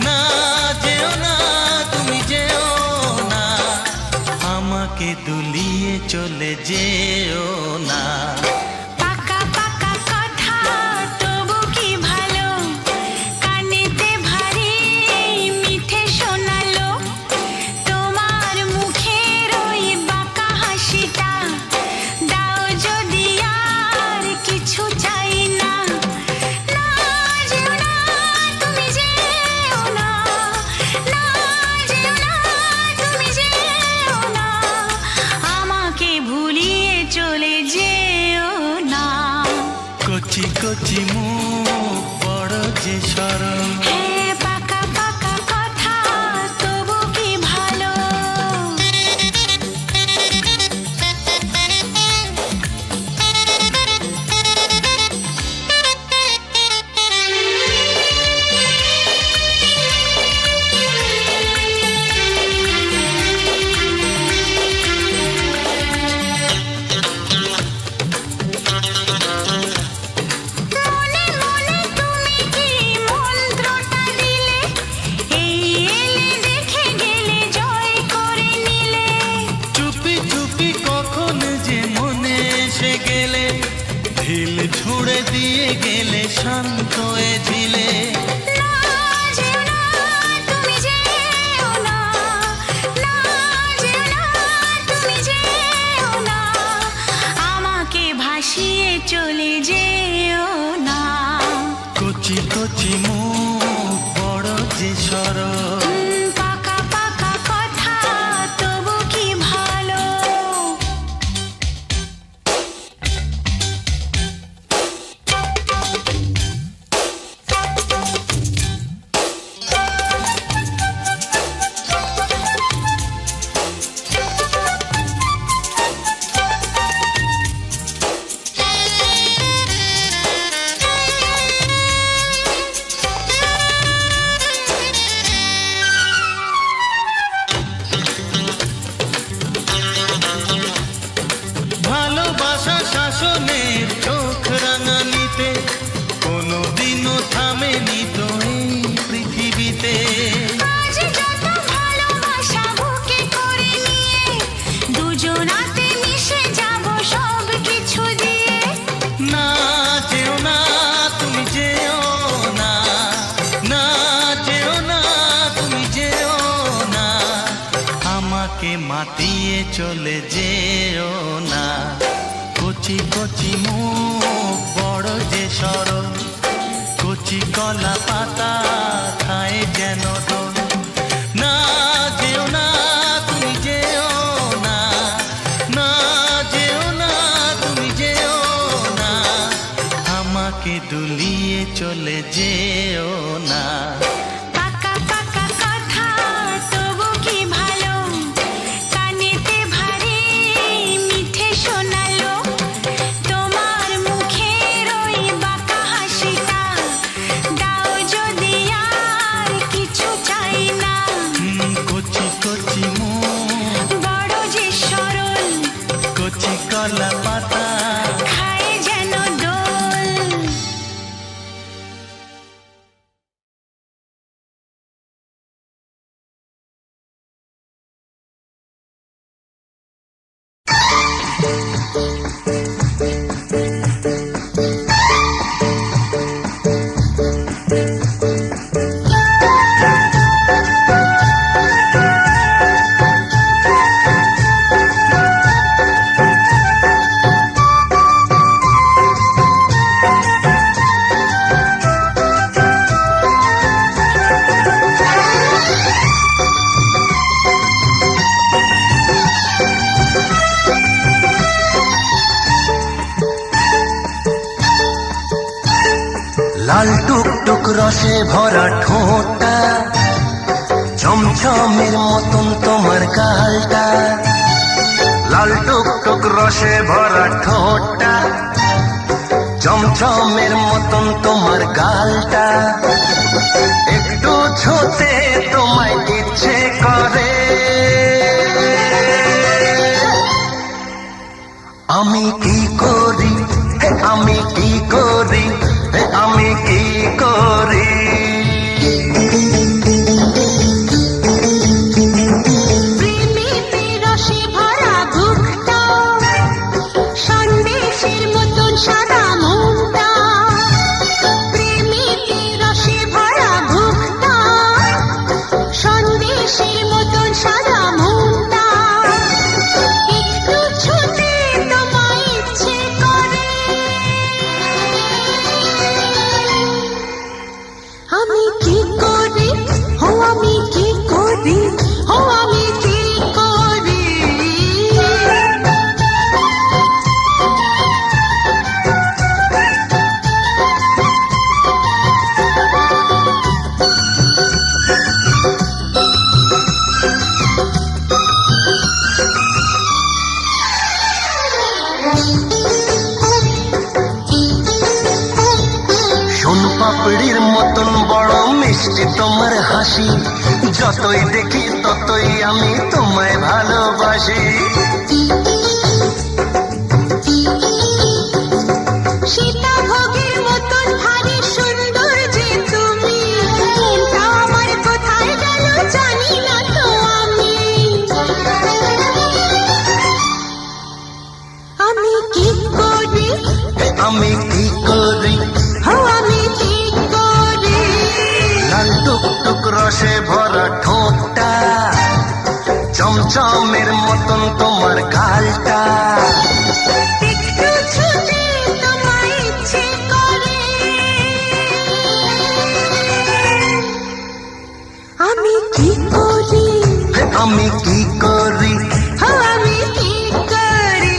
না যেও না তুমি যেও না, আমাকে দুলিয়ে চলে যেও না। পাকা পাকা কথা তবু কি ভালো, কানেতে ভারী মিঠে শোনালো, তোমার মুখের ওই বাঁকা হাসিটা দাও যদি আর কিছু চাই না। না যেও না তুমি যেও না, না যেও না তুমি যেও না, আমাকে ভুলিয়ে চলে যেও না। কচি কচি মুখ বড় যে সরল, হ্যাঁ পাকা পাকা কথা তবু কি ভালো। মনে মনে তুমি কি মন্ত্রটা দিলে, এই এলে দেখে গেলে জয় করে নিলে। চুপি চুপি কখন যে মনে এসে গেলে, ঢিল ছুঁড়ে দিয়ে গেলে শান্ত এ ঝিলে। না যেও না তুমি যেও না, না যেও না তুমি যেও না, আমাকে ভাসিয়ে চলে যেও না। কচি কচি মুখ বড় যে সরল, পাকা পাকা কথা তবু কি ভালো। ভালোবাসা শাসনের চোখ রাঙানিতে কোনোদিনও থামেনি তো এই পৃথিবীতে। আজ যত ভালোবাসা বুকে করে নিয়ে, দুজনাতে মিশে যাব সব কিছু দিয়ে। না যেও না তুমি যেও না, না যেও না তুমি যেও না, আমাকে মাতিয়ে চলে যেও না। কচি কচি মুখ বড় যে সরল, কচি কলা পাতা খায় যেন দোল, না যেও না তুমি যেও না, না যেও না তুমি যেও না, আমাকে দুলিয়ে চলে যেও না। পাকা পাকা কথা তবু কি ভালো, কানেতে ভারী মিঠে শোনালো, তোমার মুখের ওই বাঁকা হাসিটা দাও যদি আর কিছু চাই না। কচি কচি মুখ বড় যে সরল, কচি কলা পাতা খায় যেন দোল। লাল টুকটুক রসে ভরা ঠোঁটটা, চমচমের মতন তোমার গালটা। লাল টুকটুক রসে রসে ভরা ঠোঁটটা, চমচমের মতন তোমার গালটা, একটু ছোতে তোমায় ইচ্ছে করে। আমি কি করি, আমি কি করি, আমি কি করি। প্রেমেতে রসে ভরা বুকটা, সন্দেশের মতন সাদা মনটা। প্রেমেতে রসে ভরা বুকটা, সন্দেশের মতন সাদা মনটা। একটু ছুতে তোমায় ইচ্ছে করে। আমি কি করি, ও আমি কি করি, ও আমি কি করি। সোন পাপড়ির মতন বড় মিষ্টি তোমার হাসি, যতই দেখি ততই আমি তোমায় ভালোবাসি। সীতাভোগের মতন ভারী সুন্দর যে তুমি, মনটা আমার কোথায় গেল জানি না তো আমি। আমি কি করি, আমি কি করি, ও আমি কি করি। লাল টুকটুক রসে ভরা ঠোঁটটা, চমচমের মতন তোমার গালটা, একটু ছুতে তোমায় ইচ্ছে করে। আমি কি করি, আমি কি করি। ও আমি কি করি।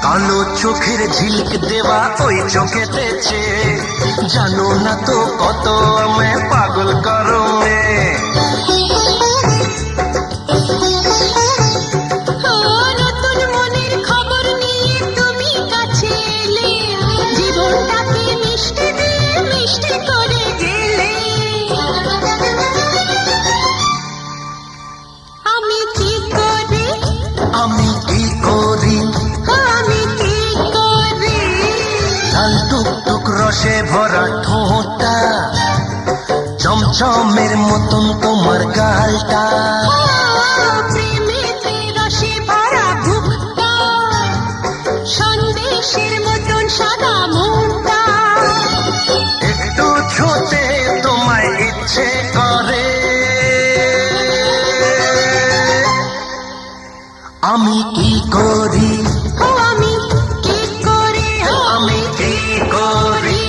কালো চোখের ঝিলক দেওয়া ওই চোখেতে চেয়ে, জানো না তো কত আমায় পাগল করো মে। ও নতুন মনের খবর নিয়ে তুমি কাছে এলে, জীবনটাকে মিষ্টি দিয়ে মিষ্টি করে গেলে। আমি কি করি, আমি কি করি, ও আমি কি করি। লাল টুকটুক রসে ভরা ঠোঁটটা, চমচমের মতন তোমার গালটা, ও প্রেমেতে রসে ভরা বুকটা, সন্দেশের মতন সাদা মনটা। একটু ছোতে তোমায় ইচ্ছে করে। আমি কি করি, ও আমি কি করি, ও আমি কি করি।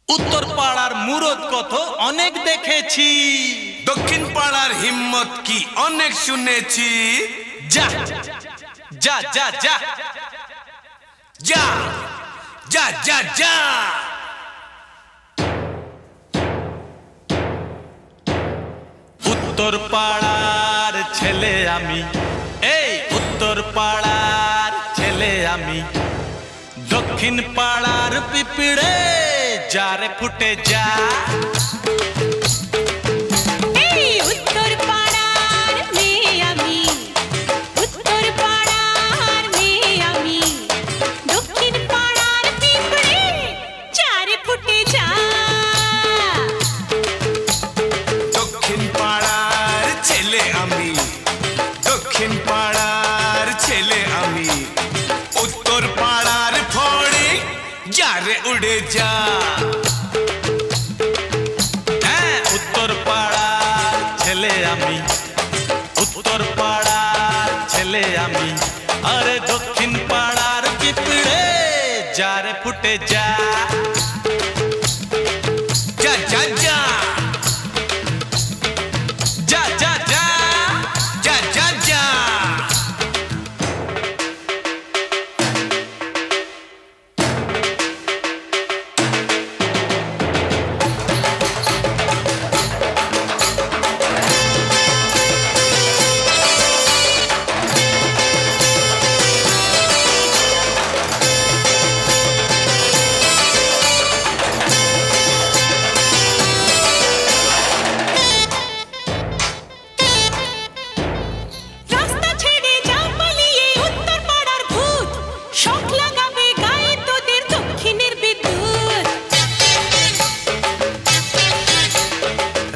উত্তর পাড়ার মুরদ কত অনেক দেখেছি, দক্ষিণ পাড়ার হিম্মত কি অনেক শুনেছি। যা যা যা যা যা যা যা যা। উত্তর পাড়ার ছেলে আমি, এই উত্তর পাড়ার ছেলে আমি, দক্ষিণ পাড়ার পিপ পিঁপড়ে যারে ফুটে যা এই উত্তর পাড়ার মেয়ে আমি, উত্তর পাড়ার মেয়ে আমি, দক্ষিণ পাড়ার পিঁপড়ে চারে ফুটে যা। দক্ষিণ পাড়ার ছেলে আমি, দক্ষিণ পাড়ার ছেলে আমি, উত্তর পাড়ার ফড়ে যারে উড়ে যা। হ্যাঁ উত্তর পাড়ার ছেলে আমি, উত্তর পাড়ার ছেলে আমি, আরে দক্ষিণ পাড়ার পিঁপড়ে যারে ফুটে যা যা যা যা যা যা যা যা যা যা রাস্তা ছেড়ে যা পালিয়ে উত্তর পাড়ার ভূত, শখ লাগাবে গায়ে তোদের দক্ষিণের বিদ্যুৎ।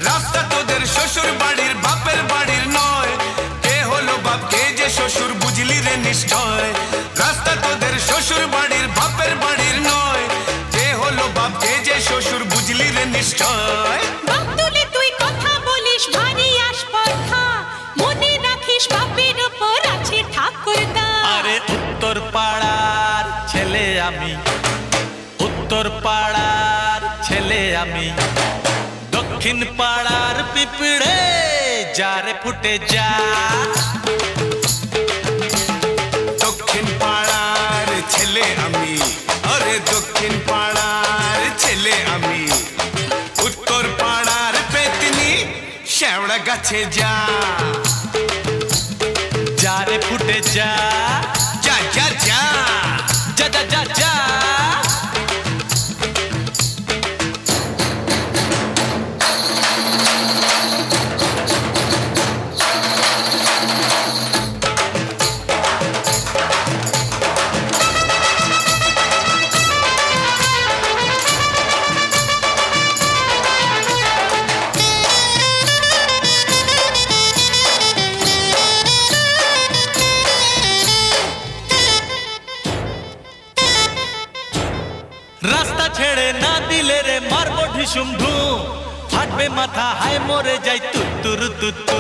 রাস্তা তোদের শ্বশুর বাড়ির বাপের বাড়ির নয়, কে হলো বাপ কে যে শ্বশুর বুঝলি রে নিশ্চয়। রাস্তা তোদের শ্বশুর বাড়ির বাপের বাড়ির নয়, কে হলো বাপ কে যে শ্বশুর বুঝলি রে নিশ্চয়। বাপ তুলে তুই কথা বলিস ভারী আস্পর্ধা, মনে রাখিস বাপের ওপর আছে ঠাকুরদা। আরে উত্তর পাড়ার ছেলে আমি, উত্তর পাড়ার ছেলে আমি, দক্ষিণ পাড়ার পিঁপড়ে যারে ফুটে যা দক্ষিণ পাড়ার ছেলে আমি, আরে দক্ষিণ পাড়ার ছেলে আমি, উত্তর পাড়ার পেতনি শ্যাওড়া গাছে যা যারে ফুটে যা যা যা যা যা যা যা যা রাস্তা ছেড়ে না দিলে রে মারবো ঢিসুম ধুম, ফাটবে মাথা হায় মরে যাই তুত্তুর তুত্তু।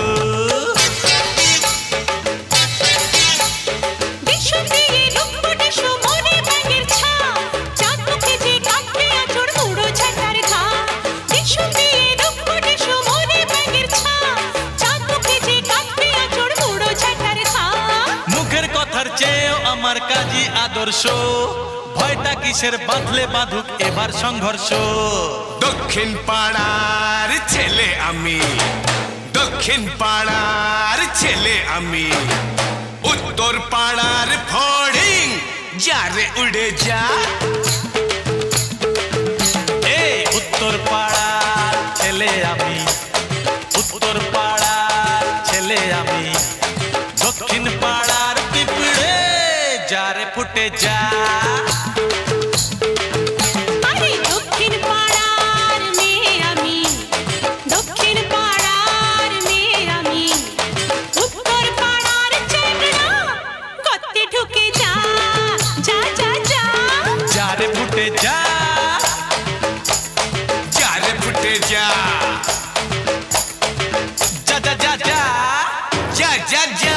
বিশু দিয়ে রূপো ডিশু মনে ব্যাঙের ছা, চাঁদ মুখে যে কাঁপবে আঁচড় উড়ো ঝাঁটার ঘা। বিশু দিয়ে রূপো ডিশু মনে ব্যাঙের ছা, চাঁদ মুখে যে কাঁপবে আঁচড় উড়ো ঝাঁটার ঘা। মুখের কথার চেয়েও আমার কাজী আদর্শ, ভয়টা কিসের বাঁধলে বাঁধুক এবার সংঘর্ষ। দক্ষিণ পাড়ার ছেলে আমি, দক্ষিণ পাড়ার ছেলে আমি, উত্তর পাড়ার ফড়িং যারে উড়ে যা। এই উত্তর পাড়ার ছেলে আমি, উত্তর পাড়ার ছেলে আমি, দক্ষিণ পাড়ার পিঁপড়ে যারে ফুটে যা আরে দক্ষিণ পাড়ার মেয়ে আমি, দক্ষিণ পাড়ার মেয়ে আমি, উত্তর পাড়ার চেংড়া গর্তে ঢুকে যা যা যা যা। যারে ফুটে যা যারে ফুটে যা যা যা যা যা যা যা যা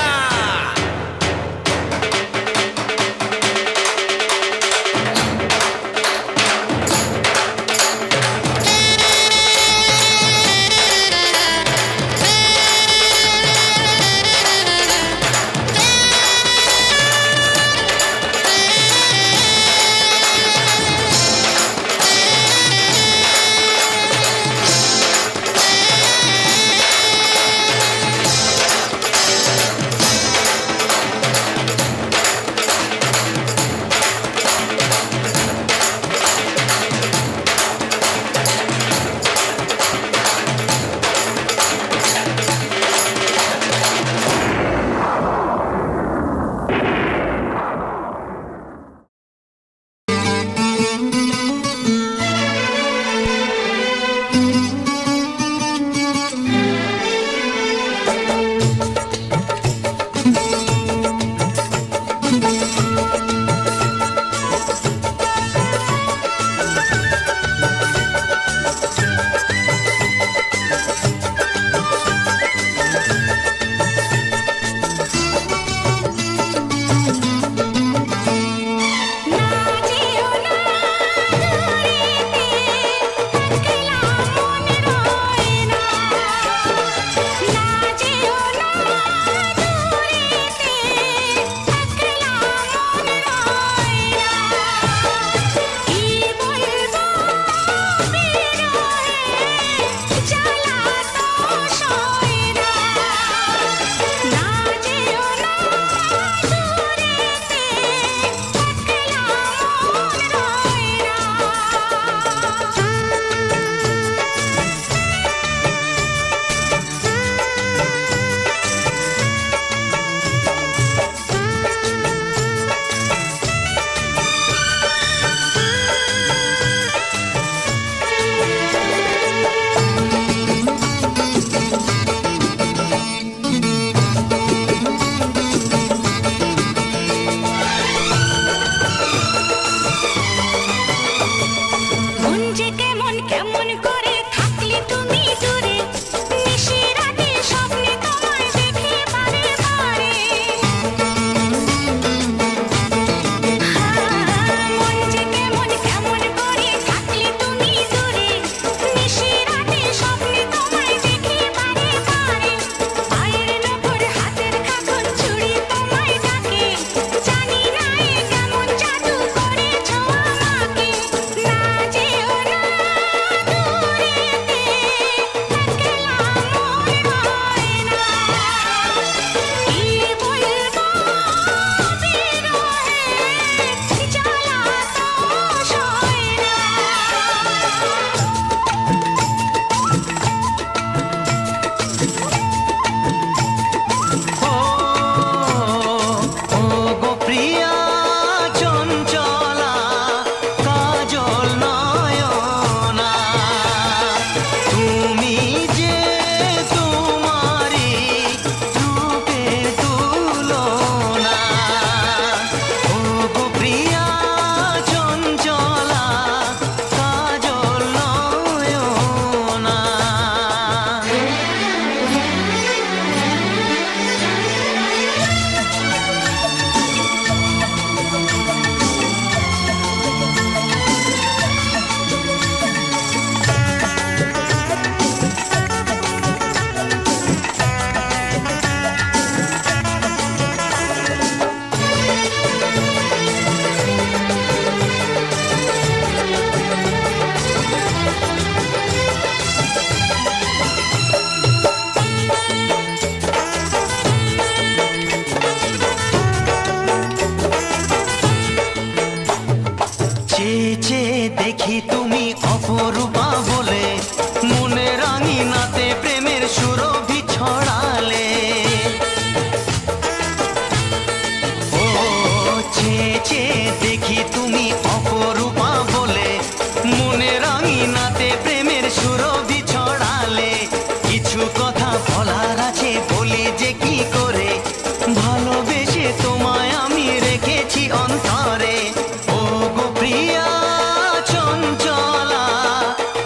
কেমন করে থাকলে তুমি দূরে নিশির রাতে স্বপ্নে তোমায় দেখি বারে বারে মন যে কেমন কেমন করে থাকলে তুমি দূরে নিশির রাতে স্বপ্নে তোমায় দেখি বারে বারে পায়ের নখর হাতের খাখন চুড়ি তোমায় ডাকে জানি না এ কেমন জাদু করেছো আমাকে না যেও না দূরেতে একলা মনে হয় না কি বলবো বিরহে জ্বালা তো সয় না ও ও গো প্রিয়া চঞ্চলা কাজল নয়না তুমি যে তোমারি রূপের তুলনা ও গো প্রিয়া চঞ্চলা কাজল নয়না চেয়ে চেয়ে দেখি তুমি অপরূপা বলে মনে রাঙিনাতে প্রেমের সুরভি ছড়ালে ও চেয়ে চেয়ে দেখি তুমি অপরূপা বলে মনে রাঙিনাতে প্রেমের সুরভি ছড়ালে কিছু কথা বলার আছে বলি যে কি করে ভালোবেসে তোমায় আমি রেখেছি অন্তরে ও গো প্রিয়া চঞ্চলা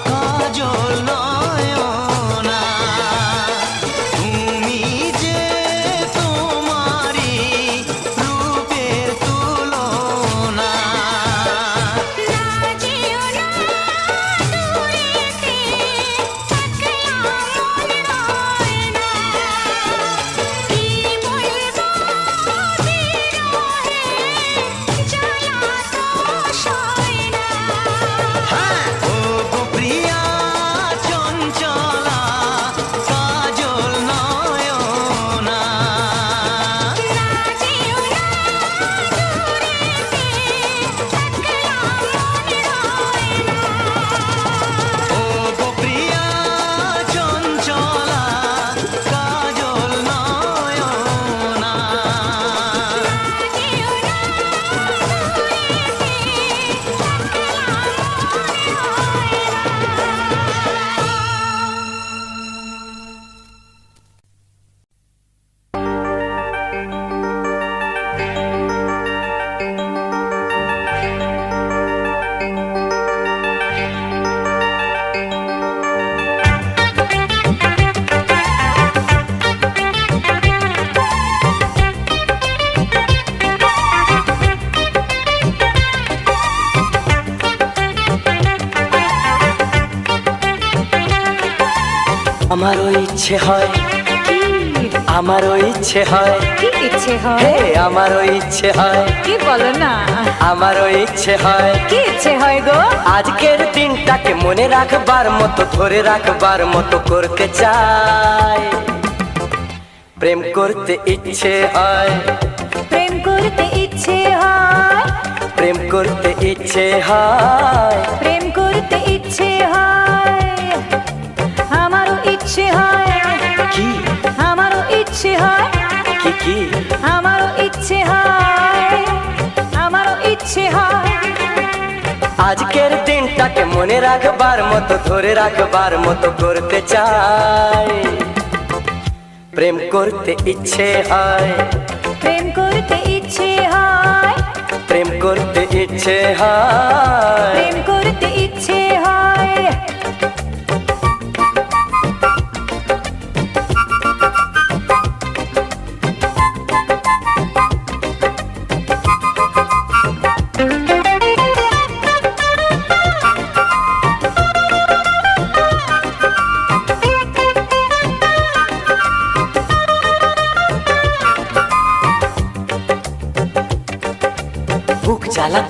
কাজল নয়না তুমি যে তোমারি রূপের তুলনা না যেও না দূরেতে একলা মনে হয় না কি বলবো বিরহে জ্বালা তো সয় না হ্যাঁ ও গো প্রিয়া চঞ্চলা কাজল নয়না না যেও না দূরেতে একলা মনে হয় না ও গো প্রিয়া চঞ্চলা কাজল নয়না যেও না আমারও ইচ্ছে হয়, আমারও ইচ্ছে হয়, কি ইচ্ছে হয় হে আমারও ইচ্ছে হয়, কি বলো না আমারও ইচ্ছে হয় কি ইচ্ছে হয় গো আজকের দিনটাকে মনে রাখবার মতো ধরে রাখবার মতো করতে চাই প্রেম করতে ইচ্ছে হয় প্রেম করতে ইচ্ছে হয় প্রেম করতে ইচ্ছে হয় প্রেম করতে ইচ্ছে হয় আমারও ইচ্ছে হয় কি আমারও ইচ্ছে হয় কি কি আমারও ইচ্ছে হয় আমারও ইচ্ছে হয় আজকের দিনটাকে মনে রাখবার মতো ধরে রাখবার মতো করতে চাই প্রেম করতে ইচ্ছে হয় প্রেম করতে ইচ্ছে হয় প্রেম করতে ইচ্ছে হয় প্রেম করতে ইচ্ছে হয়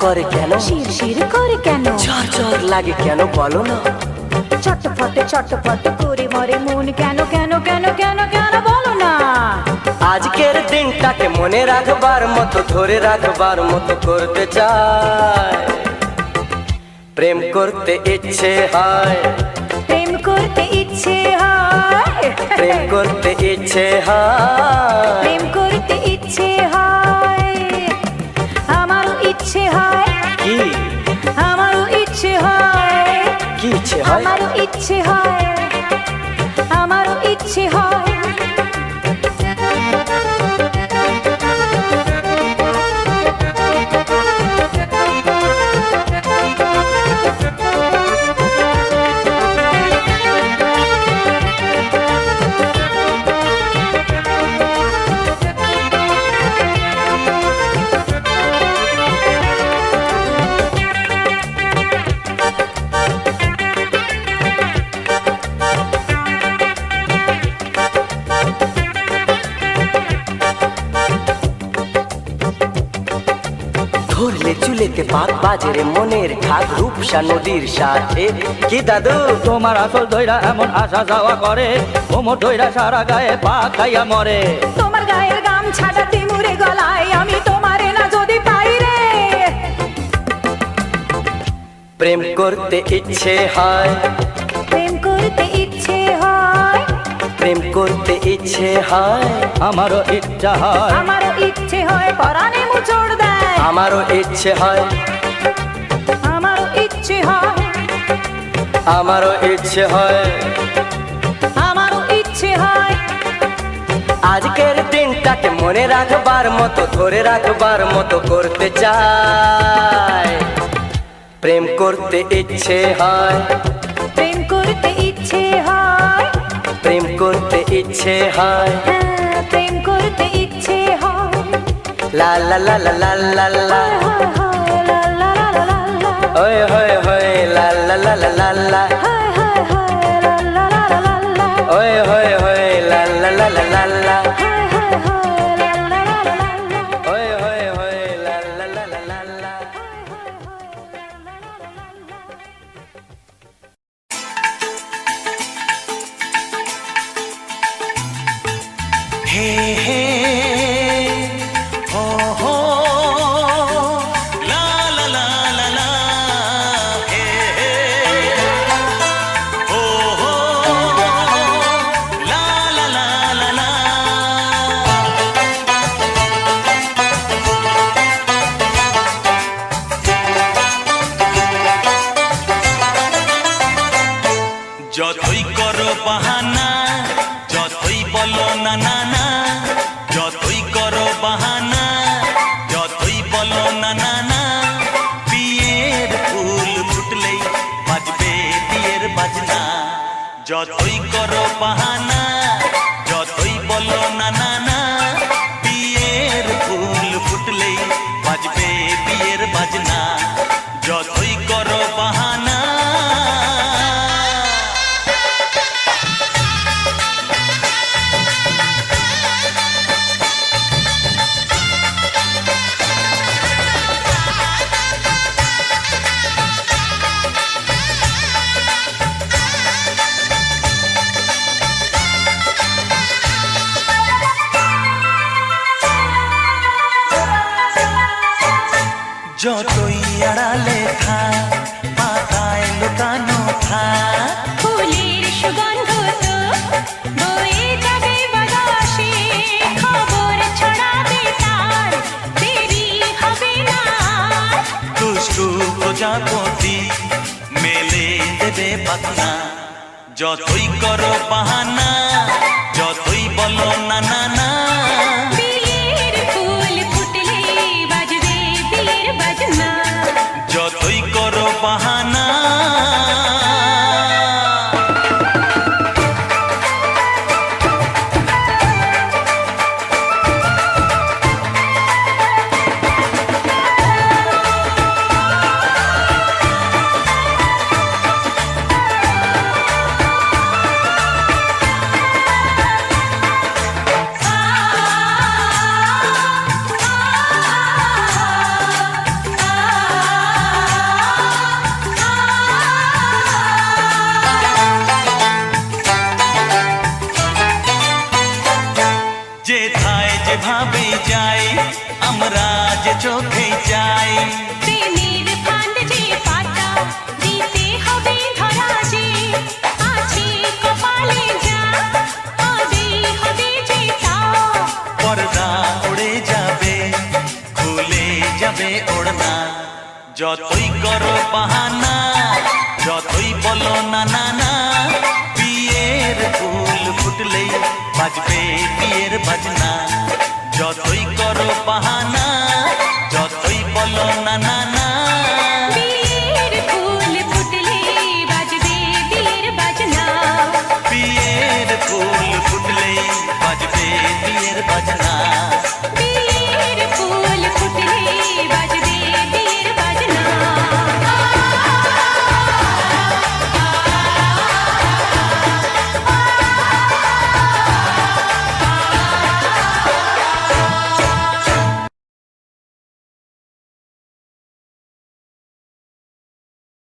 করে কেন? শিরশির করে কেন? ঝরঝর লাগে কেন বলো না? চটপট করে মরে মন কেন কেন কেন কেন কেন বলো না? আজকের দিনটাকে মনে রাখবার মতো, ধরে রাখবার মতো করতে চাই। প্রেম করতে ইচ্ছে হয়, প্রেম করতে ইচ্ছে হয়, প্রেম করতে ইচ্ছে হয়, প্রেম করতে ইচ্ছে হয়। আমারও ইচ্ছে হয়, কি আমারও ইচ্ছে হয়, কি ইচ্ছে হয়? আমারও ইচ্ছে হয়, আমারও ইচ্ছে হয়। ধরলে চুলেতে পাক বাজে রে মনের ঠাক, রূপসা নদীর সাথে। কি দাদু তোমার আসল ধৈরা এমন আসা যাওয়া করে, কোমর ধৈরা সারা গায়ে পা খাইয়া মরে। তোমার গায়ের গামছাটা তিমুরে গলায়, আমি তোমারে না যদি পাই রে। প্রেম করতে ইচ্ছে হয়, প্রেম করতে ইচ্ছে হয়, প্রেম করতে ইচ্ছে হয়। আমারও ইচ্ছা হয়, আমারও ইচ্ছে হয় পরাণে মুচড় দেয়। আমারও ইচ্ছে হয়, আমারও ইচ্ছে হয়, আমারও ইচ্ছে হয়, আমারও ইচ্ছে হয়। আজকের দিনটাকে মনে রাখবার মতো, ধরে রাখবার মতো করতে চাই। প্রেম করতে ইচ্ছে হয়, প্রেম করতে ইচ্ছে হয়, প্রেম করতে ইচ্ছে হয়। হ্যাঁ, প্রেম করতে ইচ্ছে হয়। লা লা লা লা লা লা লা, হায় হায় লা লা লা লা লা লা, ওই হয় হয় লা লা লা লা লা লা, হায় হায় হায় লা লা লা লা লা লা, ওই হয় হয় লা লা লা লা লা লা, হায় হায় হায় লা লা লা লা লা লা, ওই হয় হয় লা লা লা লা লা লা। হে হে হো হো লা লা লা লা লা হে হে হো হো লা লা লা লা লা। যতই করো বাহানা, যতই বলো না না না, যতই করো বাহানা, যতই বলো না না না, বিয়ের ফুল ফুটলেই বাজবে বিয়ের বাজনা। যতই করো বাহানা, যতই বলো না না না, বিয়ের ফুল ফুটলেই বাজবে বিয়ের বাজনা। যতই করো বাহানা। যতই আড়ালে থাক, পাতায় লুকানো থাক, ফুলের সুগন্ধ তো বয়ে যাবে বাতাসে, খবর ছড়াবে তার, দেরি হবে না। দুষ্টু প্রজাপতি মেলে দেবে পাখনা। যতই করো বাহানা, যতই বলো না না না, বিয়ের ফুল ফুটলে বাজবে বিয়ের বাজনা। যতই করো বাহানা। আ যেভাবে যাই আমরা যে চোখে যাই। প্রেমের ফাঁদ যে পাতা দিতে হবে ধরা যে আছে কপালে যা আদেই হবে যে তা। পর্দা উড়ে যাবে খুলে যাবে ওড়না, যতই করো বাহানা যতই বলো না না না, বিয়ের ফুল ফুটলেই বাজবে বিয়ের বাজনা। যতই করো বাহানা যতই বলো না না না, বিয়ের ফুল ফুটলে বাজবে বিয়ের বাজনা। বিয়ের ফুল ফুটলেই বাজবে বিয়ের বাজনা।